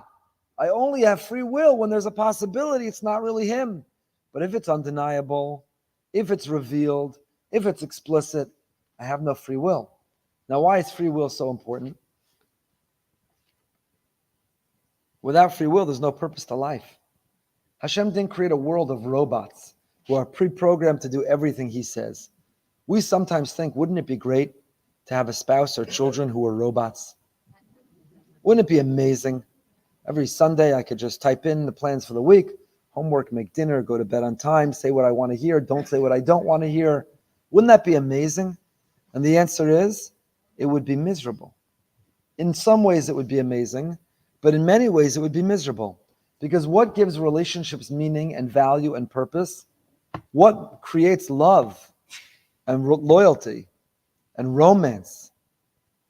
I only have free will when there's a possibility it's not really Him. But if it's undeniable, if it's revealed, if it's explicit, I have no free will. Now, why is free will so important? Without free will, there's no purpose to life. Hashem didn't create a world of robots who are pre-programmed to do everything He says. We sometimes think, wouldn't it be great to have a spouse or children who are robots? Wouldn't it be amazing? Every Sunday, I could just type in the plans for the week. homework, make dinner, go to bed on time, say what I want to hear, don't say what I don't want to hear. Wouldn't that be amazing? And the answer is, it would be miserable. In some ways, it would be amazing, but in many ways, it would be miserable. Because what gives relationships meaning and value and purpose? What creates love and loyalty and romance?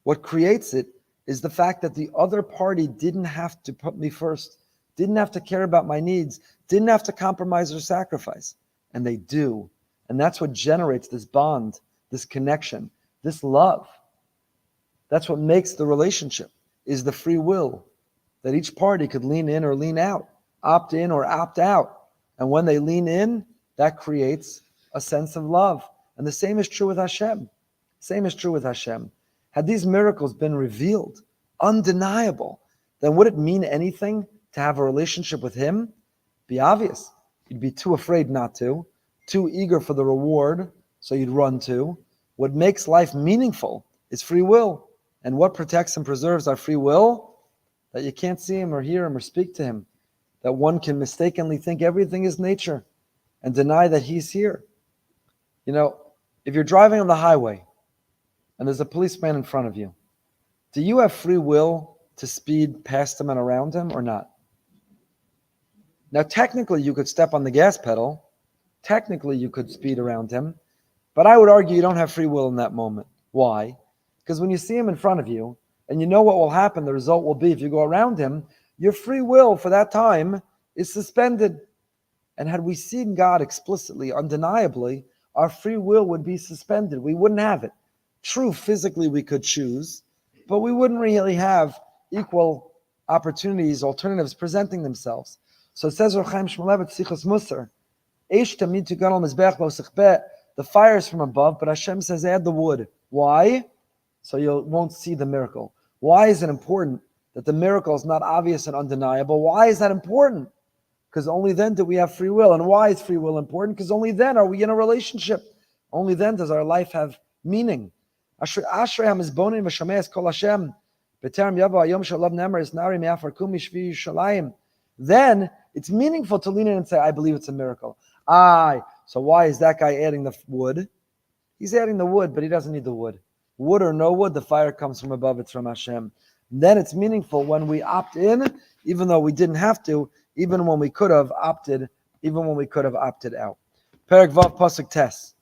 What creates it is the fact that the other party didn't have to put me first, didn't have to care about my needs, didn't have to compromise or sacrifice. And they do. And that's what generates this bond, this connection, this love. That's what makes the relationship, is the free will, that each party could lean in or lean out, opt in or opt out. And when they lean in, that creates a sense of love. And the same is true with Hashem. Same is true with Hashem. Had these miracles been revealed, undeniable, then would it mean anything to have a relationship with Him? Be obvious. You'd be too afraid not to, too eager for the reward, so you'd run to. What makes life meaningful is free will. And what protects and preserves our free will? That you can't see Him or hear Him or speak to Him. That one can mistakenly think everything is nature and deny that He's here. You know, if you're driving on the highway and there's a policeman in front of you, do you have free will to speed past him and around him or not? Now, technically, you could step on the gas pedal. Technically, you could speed around him. But I would argue you don't have free will in that moment. Why? Because when you see him in front of you and you know what will happen, the result will be if you go around him, your free will for that time is suspended. And had we seen God explicitly, undeniably, our free will would be suspended. We wouldn't have it. True, physically we could choose, but we wouldn't really have equal opportunities, alternatives presenting themselves. So it says, HaChaim Shmuelevitz, Sichos Musar, Eish tamid tugan al mizbech lo sichbeh. The fire is from above, but Hashem says, add the wood. Why? So you won't see the miracle. Why is it important that the miracle is not obvious and undeniable? Why is that important? Because only then do we have free will. And why is free will important? Because only then are we in a relationship. Only then does our life have meaning. Avraham is bonin v'shameis kol Hashem. B'terem yavo hayom shalav nemer is nari me'afar kum mishvi Yerushalayim. Then it's meaningful to lean in and say, I believe it's a miracle. So why is that guy adding the wood? He's adding the wood, but he doesn't need the wood. Wood or no wood, the fire comes from above, it's from Hashem. Then it's meaningful when we opt in, even though we didn't have to, even when we could have opted out. Perek Vav Pasuk Tes.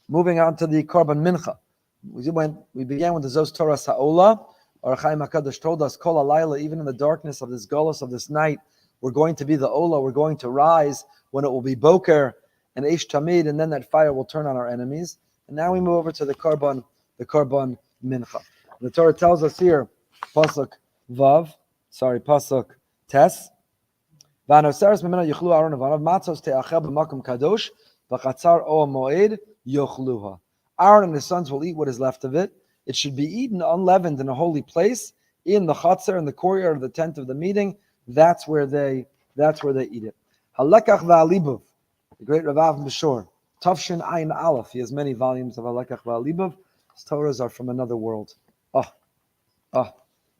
Moving on to the Korban Mincha. We began with the Zos Torah Sa'ola. Our HaChaim HaKadosh told us, Kol Alayla, even in the darkness of this galus of this night, we're going to be the Ola, we're going to rise when it will be Boker and Eish Tamid, and then that fire will turn on our enemies. And now we move over to the Korban Mincha. The Torah tells us here, Pasuk Tes, V'anoseres memena yichlu Aaron avanav matzos te'achel b'makom kadosh v'chatzar o moed yochluha. Aaron and his sons will eat what is left of it. It should be eaten unleavened in a holy place, in the chatzar, in the courtyard of the tent of the meeting. That's where they eat it. Halekach v'alibuv, the great Ravav from Schorr, Tavshin Ayin Aleph. He has many volumes of Halekach v'alibuv. His Torahs are from another world.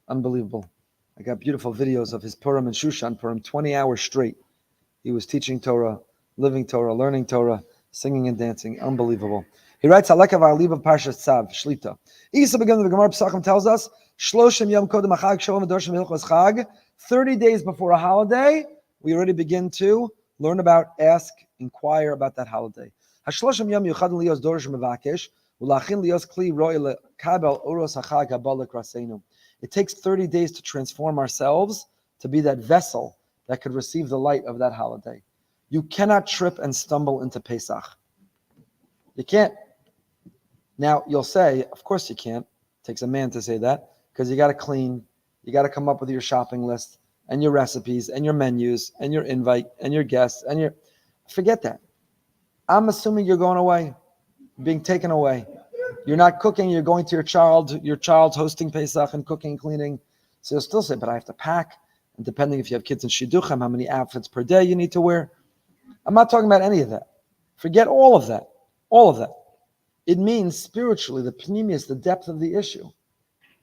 Unbelievable. I got beautiful videos of his Purim and Shushan Purim, 20 hours straight. He was teaching Torah, living Torah, learning Torah, singing and dancing. Unbelievable. He writes, Halekach v'alibuv Parsha Tzav, Shlita. Isa beginning of the Gemara Pesachim tells us, Shloshim Yom Kodem HaChag Sholem V'Doshim Hilchos Chag. 30 days before a holiday, we already begin to learn about, ask, inquire about that holiday. Hashloshim Yom Yuchadin Lios Dorish Mevakesh, Ulachin Lios Kli Roi Lekabel Oros HaChag Habalek Rasenu. It takes 30 days to transform ourselves to be that vessel that could receive the light of that holiday. You cannot trip and stumble into Pesach. You can't. Now, you'll say, of course you can't. It takes a man to say that, because you got to clean, you got to come up with your shopping list, and your recipes, and your menus, and your invite, and your guests, and your... Forget that. I'm assuming you're going away, being taken away. You're not cooking, you're going to your child's hosting Pesach and cooking, cleaning. So you'll still say, but I have to pack. And depending if you have kids in Shidduchim, how many outfits per day you need to wear. I'm not talking about any of that. Forget all of that. All of that. It means spiritually, the pnimius, the depth of the issue.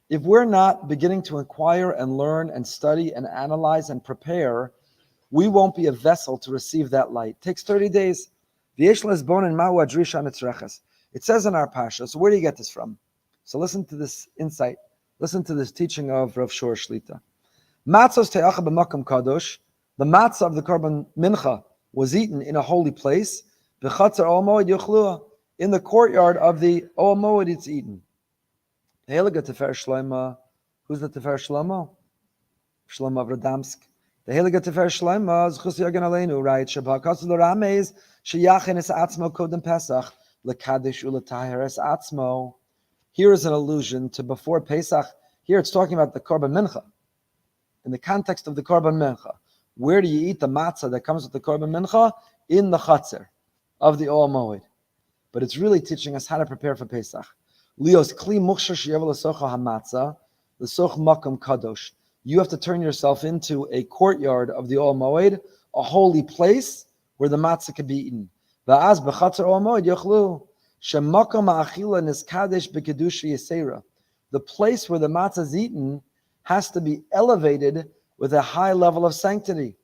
If we're not beginning to inquire and learn and study and analyze and prepare we won't be a vessel to receive that light. It takes 30 days. It says in our Parsha, so where do you get this from? So listen to this insight. Listen to this teaching of Rav Schorr Shlita. Matzos te'acha b'makam kadosh. The matzah of the korban mincha was eaten in a holy place. B'chatzar ol moed yuchlua. In the courtyard of the ol moed, it's eaten. Heilige Tefer Shlomo. Who's the Tefer Shlomo? Shlomo of Radomsk. The Heilige Tefer Shlomo is Chus Yagen Aleinu, right? Shabbat L'Ramez Sheyachin Es Atzmo Kodem Pesach L'Kadosh U'L'Taher Es Atzmo. Here is an allusion to before Pesach. Here it's talking about the korban mincha. In the context of the korban mincha, where do you eat the matzah that comes with the korban mincha? In the chatzar of the Ol Moed. But it's really teaching us how to prepare for Pesach. Lios kli muksher sheyevel l'socha hamatzah l'soch makom kadosh. You have to turn yourself into a courtyard of the Ol Moed, a holy place where the matzah can be eaten. Va'az b'chatzar Ol Moed yochlu shemakom ha'achila niskadesh b'kedusha yisera. The place where the matzah is eaten has to be elevated with a high level of sanctity.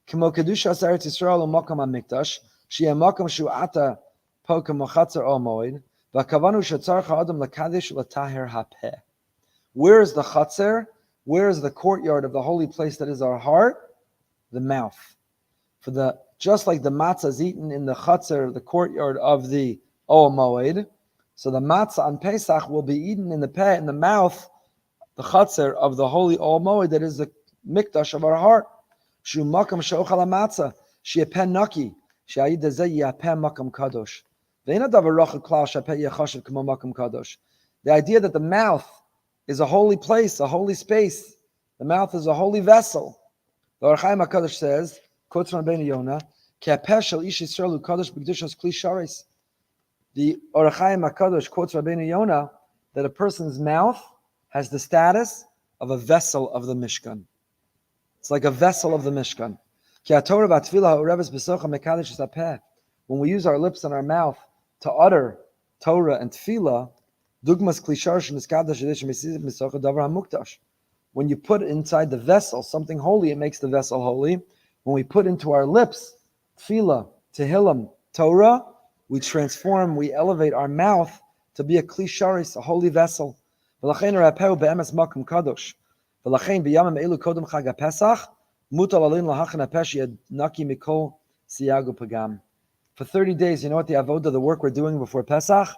K'mo kedusha Eretz Yisrael u'makom ha'mikdash she'eh makom shu'ata pokem mochatzar Ol Moed. Where is the chatzar? Where is the courtyard of the holy place that is our heart? The mouth. Just like the matzah is eaten in the chatzar, the courtyard of the Ol Moed, so the matzah on Pesach will be eaten in the mouth, the chatzar of the holy Ol Moed, that is the mikdash of our heart. Shu makam she'ochal hamatzah she'epeh naki she'ayid hazeh yapeh makam kadosh. The idea that the mouth is a holy place, a holy space. The mouth is a holy vessel. The HaChaim HaKadosh says, quotes from Rabbeinu Yonah, the HaChaim HaKadosh quotes Rabbeinu Yonah that a person's mouth has the status of a vessel of the Mishkan. It's like a vessel of the Mishkan. When we use our lips and our mouth to utter Torah and Tefillah, when you put inside the vessel something holy, it makes the vessel holy. When we put into our lips Tefillah, Tehillim, Torah, we transform, we elevate our mouth to be a Kli Sharis, a holy vessel. For 30 days, you know what the avodah, the work we're doing before Pesach,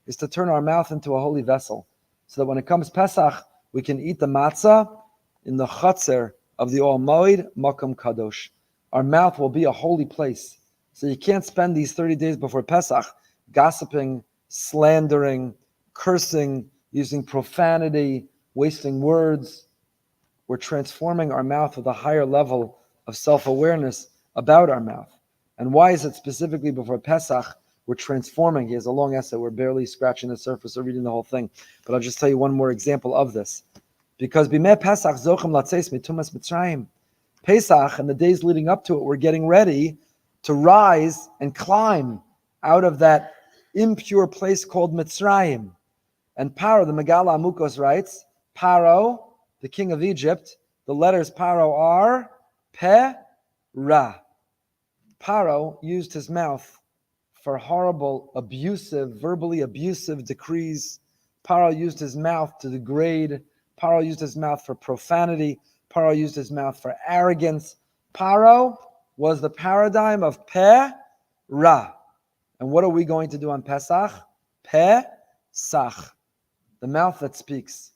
is to turn our mouth into a holy vessel. So that when it comes Pesach, we can eat the matzah in the chatzar of the Ol Moed, Makom Kadosh. Our mouth will be a holy place. So you can't spend these 30 days before Pesach gossiping, slandering, cursing, using profanity, wasting words. We're transforming our mouth with a higher level of self-awareness about our mouth. And why is it specifically before Pesach we're transforming? He has a long essay. We're barely scratching the surface or reading the whole thing. But I'll just tell you one more example of this. Because Bimei Pesach zochem latzeis mitumas Mitzrayim. Pesach and the days leading up to it, we're getting ready to rise and climb out of that impure place called Mitzrayim. And Paro, the Megala Amukos writes, Paro, the king of Egypt, the letters Paro are Pe-Ra. Paro used his mouth for horrible, abusive, verbally abusive decrees. Paro used his mouth to degrade. Paro used his mouth for profanity. Paro used his mouth for arrogance. Paro was the paradigm of Pe-Ra. And what are we going to do on Pesach? Pesach, the mouth that speaks.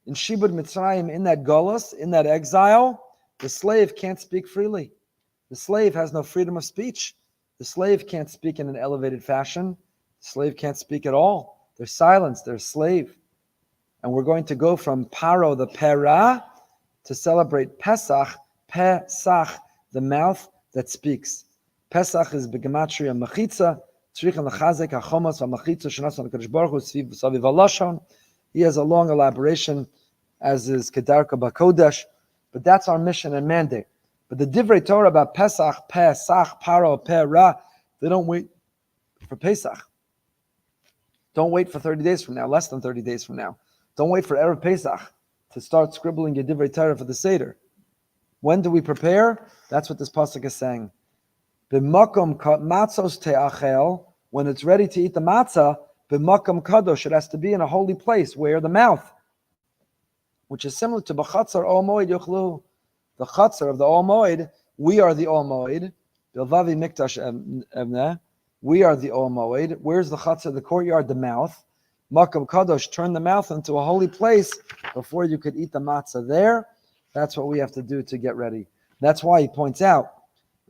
In Shibud Mitzrayim, in that Golos, in that exile, the slave can't speak freely. The slave has no freedom of speech. The slave can't speak in an elevated fashion. The slave can't speak at all. They're silenced. They're a slave. And we're going to go from Paro, the Pera, to celebrate Pesach, Pesach, the mouth that speaks. Pesach is Begematria Mechitza, Tzrichan Lachazek, HaChomos, HaMechitza, Shenas HaKadosh Baruch Hu, Saviv HaLashon. He has a long elaboration, as is Kedarka Bakodesh. But that's our mission and mandate. But the Divrei Torah about Pesach, Paro, Pera, they don't wait for Pesach. Don't wait for 30 days from now, less than 30 days from now. Don't wait for Erev Pesach to start scribbling your Divrei Torah for the Seder. When do we prepare? That's what this pasuk is saying. B'makom matzos te'achel, when it's ready to eat the matzah, b'makom kadosh, it has to be in a holy place, where the mouth, which is similar to b'chatzar ol moed yochlu, the chatzar of the ol moed. We are the ol moed. Bilvavi mikdash evneh. We are the ol moed. Where's the chatzar? The courtyard, the mouth. Makom kadosh, turn the mouth into a holy place before you could eat the matzah there. That's what we have to do to get ready. That's why he points out,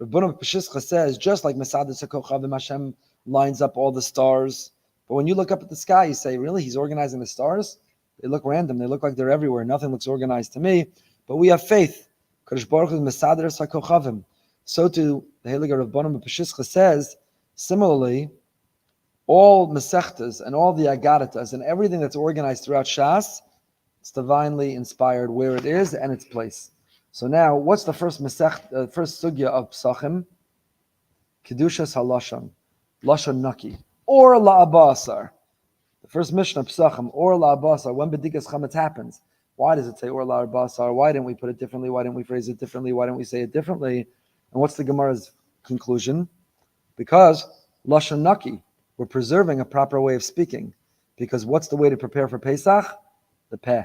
Rabbanah Peshischa says, just like Mesadas HaKochavim, Hashem lines up all the stars. But when you look up at the sky, you say, really, he's organizing the stars? They look random. They look like they're everywhere. Nothing looks organized to me. But we have faith. Kadosh Baruch Hu is Mesadas HaKochavim. So too, the Heilige Rabbanah Peshischa says, similarly, all Masechtas and all the Agadatas and everything that's organized throughout Shas, it's divinely inspired where it is and its place. So now, what's the first first sugya of Psachim? Kedushas halashon, lashon naki, or la'abasar. The first mission of Psachim, or la'abasar. When bedikas chametz happens, why does it say or la'abasar? Why didn't we put it differently? Why didn't we phrase it differently? Why didn't we say it differently? And what's the Gemara's conclusion? Because lashon naki, we're preserving a proper way of speaking. Because what's the way to prepare for Pesach? The peh,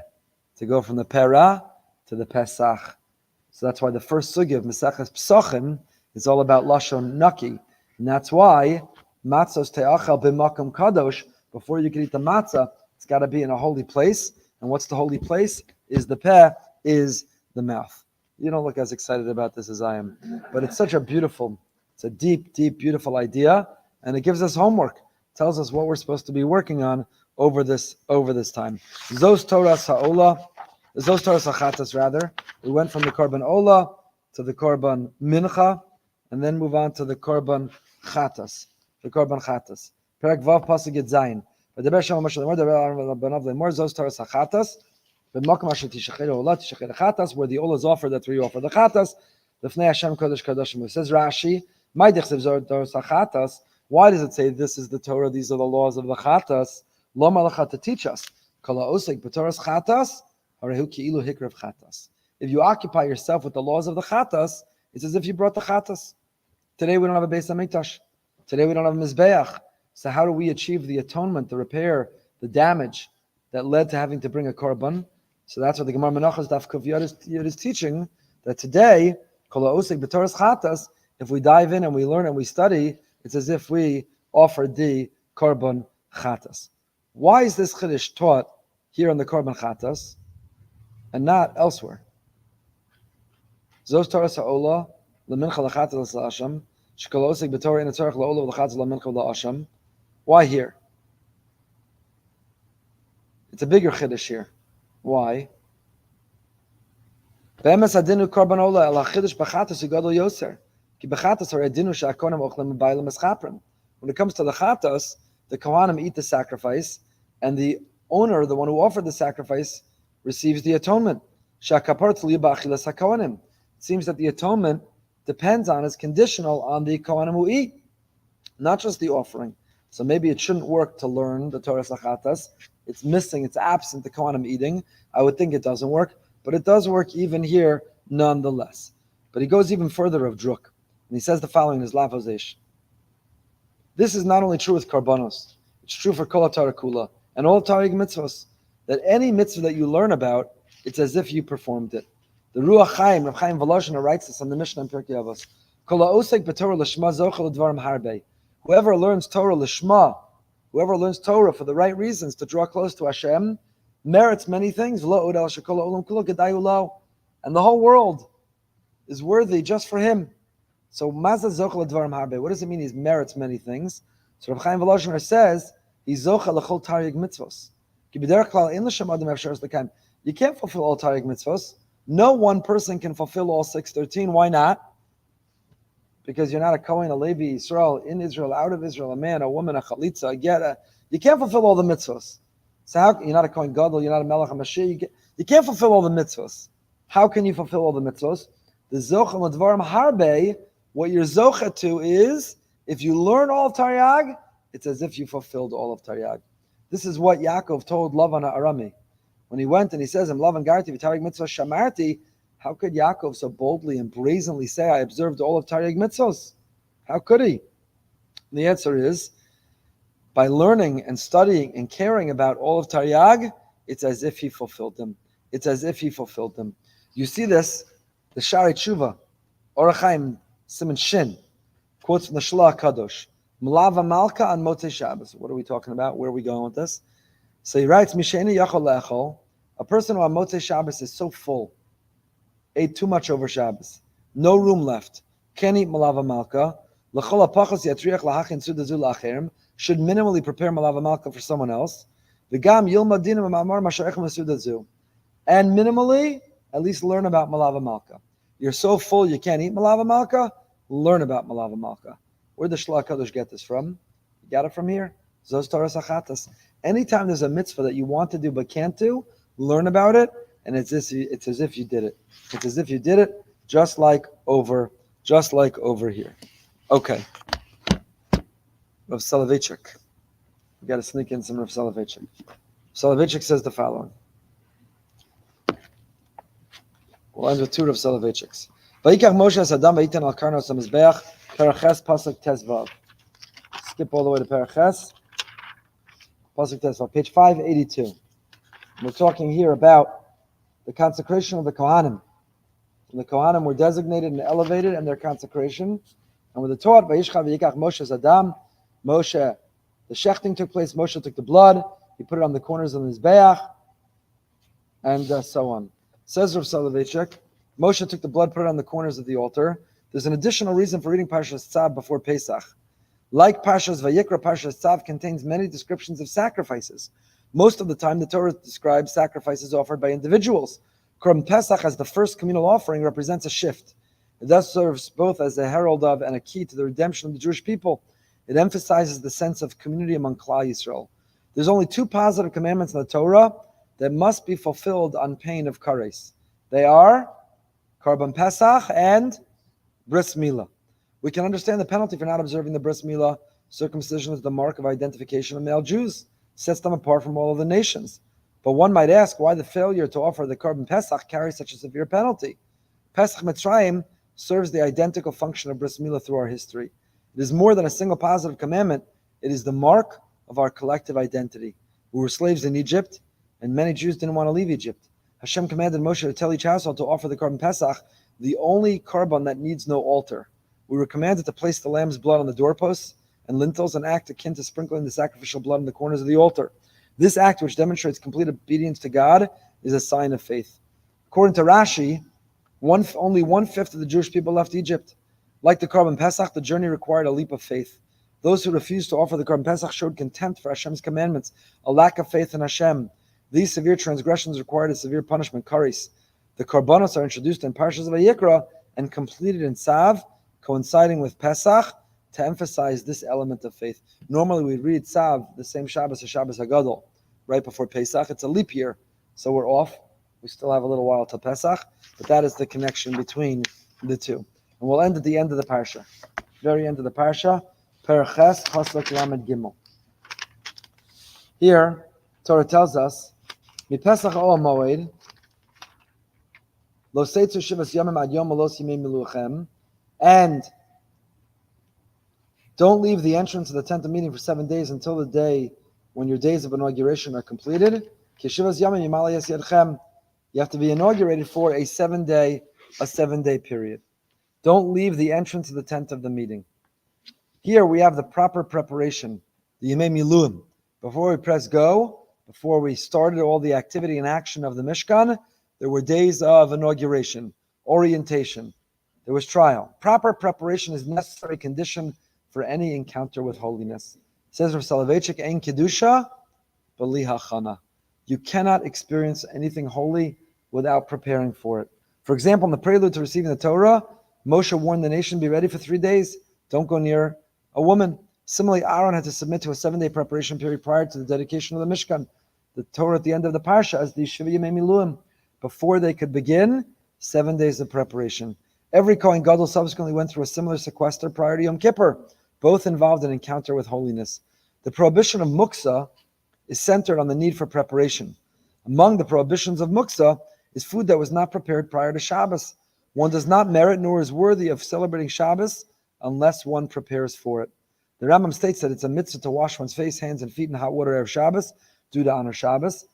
to go from the pera to the Pesach. So that's why the first sugya of Maseches Psachim is all about lashon naki, and that's why matzos te'achal b'makom kadosh. Before you can eat the matzah, it's got to be in a holy place. And what's the holy place? Is the peh, is the mouth. You don't look as excited about this as I am, but it's such a beautiful, it's a deep, deep, beautiful idea, and it gives us homework. It tells us what we're supposed to be working on over this time. Zos Torah Sa'ola, Zos Torah Sachatas rather. We went from the Korban Ola to the Korban Mincha, and then move on to the Korban Chatas. The Korban Chatas. Perek Vav Pasuk Yud Zayin. But the Be'er Moshe Lemor, the Banav Lemor, Zos Torah Sachatas. But Makom Asher Tishachir Ola, Tishachir Chatas, where the Ola is offered, that's where you offer the Chatas. The Fnei Hashem Kodesh Kadoshim. It says Rashi, My Dichsev Zos Torah Sachatas. Why does it say this is the Torah, these are the laws of the Chatas? Lo Malacha to teach us. Kala Osek B'Torah's Chatas. If you occupy yourself with the laws of the Chatas, it's as if you brought the Chatas. Today we don't have a Beis HaMikdash. Today we don't have a Mizbeach. So how do we achieve the atonement, the repair, the damage that led to having to bring a Korban? So that's what the Gemara Menachos Daf Kuf Yud is teaching, that today, Kol Ha'osek B'Torah's Chatas, if we dive in and we learn and we study, it's as if we offered the Korban Chatas. Why is this Chiddush taught here on the Korban Chatas and not elsewhere? Zos Torah Sa'ola, L'mincha L'chatas L'Hashem, Shekol Osek B'Torah in Tzorach L'Ola L'chatas L'mincha L'Hashem. Why here? It's a bigger Chiddush here. Why? Be'emes Adinu Korban Ola El HaChiddush B'Chatas Yigadol Yoser. Ki B'Chatas Har Adinu She'akonim Ochlem B'Baylam Eschaprim. When it comes to the Chatas, the Kohanim eat the sacrifice, and the owner, the one who offered the sacrifice, receives the atonement. It seems that the atonement depends on, is conditional on the Kohanim who eat, not just the offering. So maybe it shouldn't work to learn the Torah Sachatas. It's missing, it's absent, the Kohanim eating. I would think it doesn't work, but it does work even here nonetheless. But he goes even further of Druck, and he says the following in his Lav Hosesh. This is not only true with Karbanos, it's true for Kol HaTorah Kula, and all Torah mitzvahs, that any mitzvah that you learn about, it's as if you performed it. The Ruach Chaim, Rav Chaim Volozhin writes this on the Mishnah in Pirkei Avos. Kol ha'osek b'Torah l'shma zochel l'dvarim harbe. Whoever learns Torah l'shma, whoever learns Torah for the right reasons to draw close to Hashem, merits many things. And the whole world is worthy just for him. So Matzah zochel l'dvarim harbe. What does it mean? He merits many things. So Rav Chaim Volozhin says he's zochel l'chol taryag mitzvos. You can't fulfill all taryag mitzvos. No one person can fulfill all 613. Why not? Because you're not a Kohen, a Levi, Israel, in Israel, out of Israel, a man, a woman, a chalitza, a get. You can't fulfill all the mitzvos. So how, you're not a Kohen Gadol, you're not a Melech HaMashiach. You can't fulfill all the mitzvos. How can you fulfill all the mitzvos? The Zochel Advarim Harbe, what you're Zocha to is, if you learn all of Taryag, it's as if you fulfilled all of Taryag. This is what Yaakov told Lavan Arami. When he went and he says, "I'm Lavan Garti v'Taryag Mitzvah Shamarti," How could Yaakov so boldly and brazenly say, I observed all of Taryag mitzvos? How could he? And the answer is, by learning and studying and caring about all of Taryag, it's as if he fulfilled them. It's as if he fulfilled them. You see this, the Shari Tshuva, HaChaim, Simon Shin, quotes from the Shlach Kadosh, Malava Malka on Motzei Shabbos. What are we talking about? Where are we going with this? So he writes, Misheni Yachol Le'echol, a person who on Motzei Shabbos is so full, ate too much over Shabbos, no room left, can't eat Malava Malka, L'chol HaPachos Yatriach L'hachin Sudazu L'acherim, should minimally prepare Malava Malka for someone else, V'gam Yilma Dinim Ma'amar Masharechem L'Sudazu, and minimally, at least learn about Malava Malka. You're so full you can't eat Malava Malka, learn about Malava Malka. Where did Shlach Kadosh get this from? You got it from here. Zos Torah Sachatas. Anytime there's a mitzvah that you want to do but can't do, learn about it, and it's as if you did it. It's as if you did it, just like over here. Okay. Rav Soloveitchik. We got to sneak in some Rav Soloveitchik. Soloveitchik says the following. We'll end with two Rav Soloveitchiks. Vayikach Moshe as Adam vayitan al karnos hamizbeach paraches pasuk tezvav. Skip all the way to paraches. Pasuk tezvav, page 582. We're talking here about the consecration of the Kohanim. And the Kohanim were designated and elevated in their consecration. And with the taught, Vayishcha vayikach Moshe as Adam, Moshe, the shechting took place, Moshe took the blood, he put it on the corners of the mizbeach, and so on. Says Rav Soloveitchik, Moshe took the blood, put it on the corners of the altar. There's an additional reason for reading Parshas Tzav before Pesach. Like Parshas Vayikra, Parshas Tzav contains many descriptions of sacrifices. Most of the time, the Torah describes sacrifices offered by individuals. Korban Pesach, as the first communal offering, represents a shift. It thus serves both as a herald of and a key to the redemption of the Jewish people. It emphasizes the sense of community among Klal Yisrael. There's only two positive commandments in the Torah that must be fulfilled on pain of kares. They are Korban Pesach and Bris Milah. We can understand the penalty for not observing the Bris Milah. Circumcision is the mark of identification of male Jews, sets them apart from all of the nations. But one might ask why the failure to offer the Korban Pesach carries such a severe penalty. Pesach Mitzrayim serves the identical function of Bris Milah through our history. It is more than a single positive commandment. It is the mark of our collective identity. We were slaves in Egypt, and many Jews didn't want to leave Egypt. Hashem commanded Moshe to tell each household to offer the Korban Pesach, the only korban that needs no altar. We were commanded to place the lamb's blood on the doorposts and lintels, an act akin to sprinkling the sacrificial blood in the corners of the altar. This act, which demonstrates complete obedience to God, is a sign of faith. According to Rashi, only 1/5 of the Jewish people left Egypt. Like the Korban Pesach, the journey required a leap of faith. Those who refused to offer the Korban Pesach showed contempt for Hashem's commandments, a lack of faith in Hashem. These severe transgressions required a severe punishment, kares. The korbanos are introduced in Parshas Vayikra and completed in Tzav, coinciding with Pesach, to emphasize this element of faith. Normally we read Tzav the same Shabbos as Shabbos HaGadol, right before Pesach. It's a leap year, so we're off. We still have a little while till Pesach, but that is the connection between the two. And we'll end at the end of the Parsha. Very end of the Parsha, Paraches Chosek Lamed Gimel. Here, Torah tells us, Mipesach o Moed, Lo Seitzu Shivas Yomim Ad Yom Alos Yimei Miluchem, and don't leave the entrance of the tent of meeting for 7 days until the day when your days of inauguration are completed. Kishivas Yomim Yimalayas Yadchem. You have to be inaugurated for a 7-day period. Don't leave the entrance of the tent of the meeting. Here we have the proper preparation, the Yemei Miluim. Before we press go, before we started all the activity and action of the Mishkan, there were days of inauguration, orientation. There was trial. Proper preparation is a necessary condition for any encounter with holiness. It says Rav Soloveitchik, Ein Kedusha, B'li Hachana. You cannot experience anything holy without preparing for it. For example, in the prelude to receiving the Torah, Moshe warned the nation, be ready for 3 days. Don't go near a woman. Similarly, Aaron had to submit to a 7-day preparation period prior to the dedication of the Mishkan. The Torah at the end of the Parsha as the Shiva Yemei Miluim. Before they could begin, 7 days of preparation. Every Kohen Gadol subsequently went through a similar sequester prior to Yom Kippur. Both involved an encounter with holiness. The prohibition of muksa is centered on the need for preparation. Among the prohibitions of muksa is food that was not prepared prior to Shabbos. One does not merit nor is worthy of celebrating Shabbos unless one prepares for it. The Rambam states that it's a mitzvah to wash one's face, hands, and feet in hot water of Shabbos due to honor Shabbos.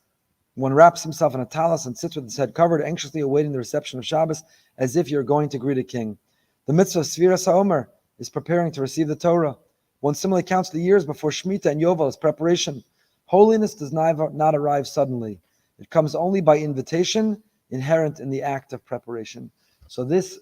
One wraps himself in a talis and sits with his head covered, anxiously awaiting the reception of Shabbos as if you're going to greet a king. The mitzvah of Sfiras HaOmer is preparing to receive the Torah. One similarly counts the years before Shemitah and Yovel as preparation. Holiness does not arrive suddenly. It comes only by invitation, inherent in the act of preparation. So this,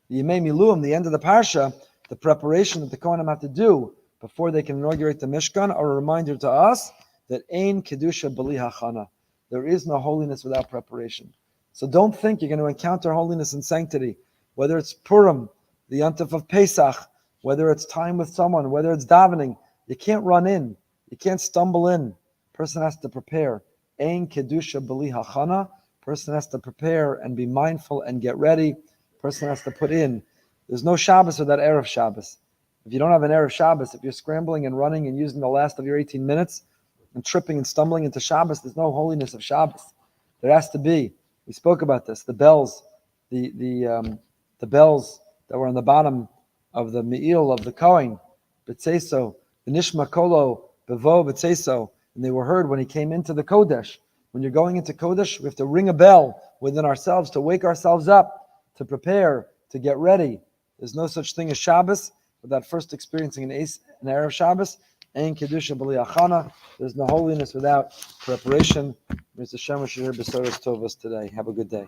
the Yemei Miluim, the end of the Parsha, the preparation that the Kohanim have to do before they can inaugurate the Mishkan, are a reminder to us that Ein Kedusha B'li Hachana. There is no holiness without preparation. So don't think you're going to encounter holiness and sanctity, whether it's Purim, the Yontif of Pesach, whether it's time with someone, whether it's davening. You can't run in. You can't stumble in. Person has to prepare. Ein Kedusha B'li Hachana. Person has to prepare and be mindful and get ready. Person has to put in. There's no Shabbos without Erev Shabbos. If you don't have an Erev Shabbos, if you're scrambling and running and using the last of your 18 minutes and tripping and stumbling into Shabbos, there's no holiness of Shabbos. There has to be. We spoke about this. The bells, the bells that were on the bottom of the me'il of the Kohen, B'tzeso, the Nishma Kolo, Bevo B'tzeso, and they were heard when he came into the Kodesh. When you're going into Kodesh, we have to ring a bell within ourselves to wake ourselves up, to prepare, to get ready. There's no such thing as Shabbos without first experiencing an Erev Shabbos. Ein Kedusha B'li Hachana. There's no holiness without preparation. Mr. Hashem, we should hear Besoros Tovos today. Have a good day.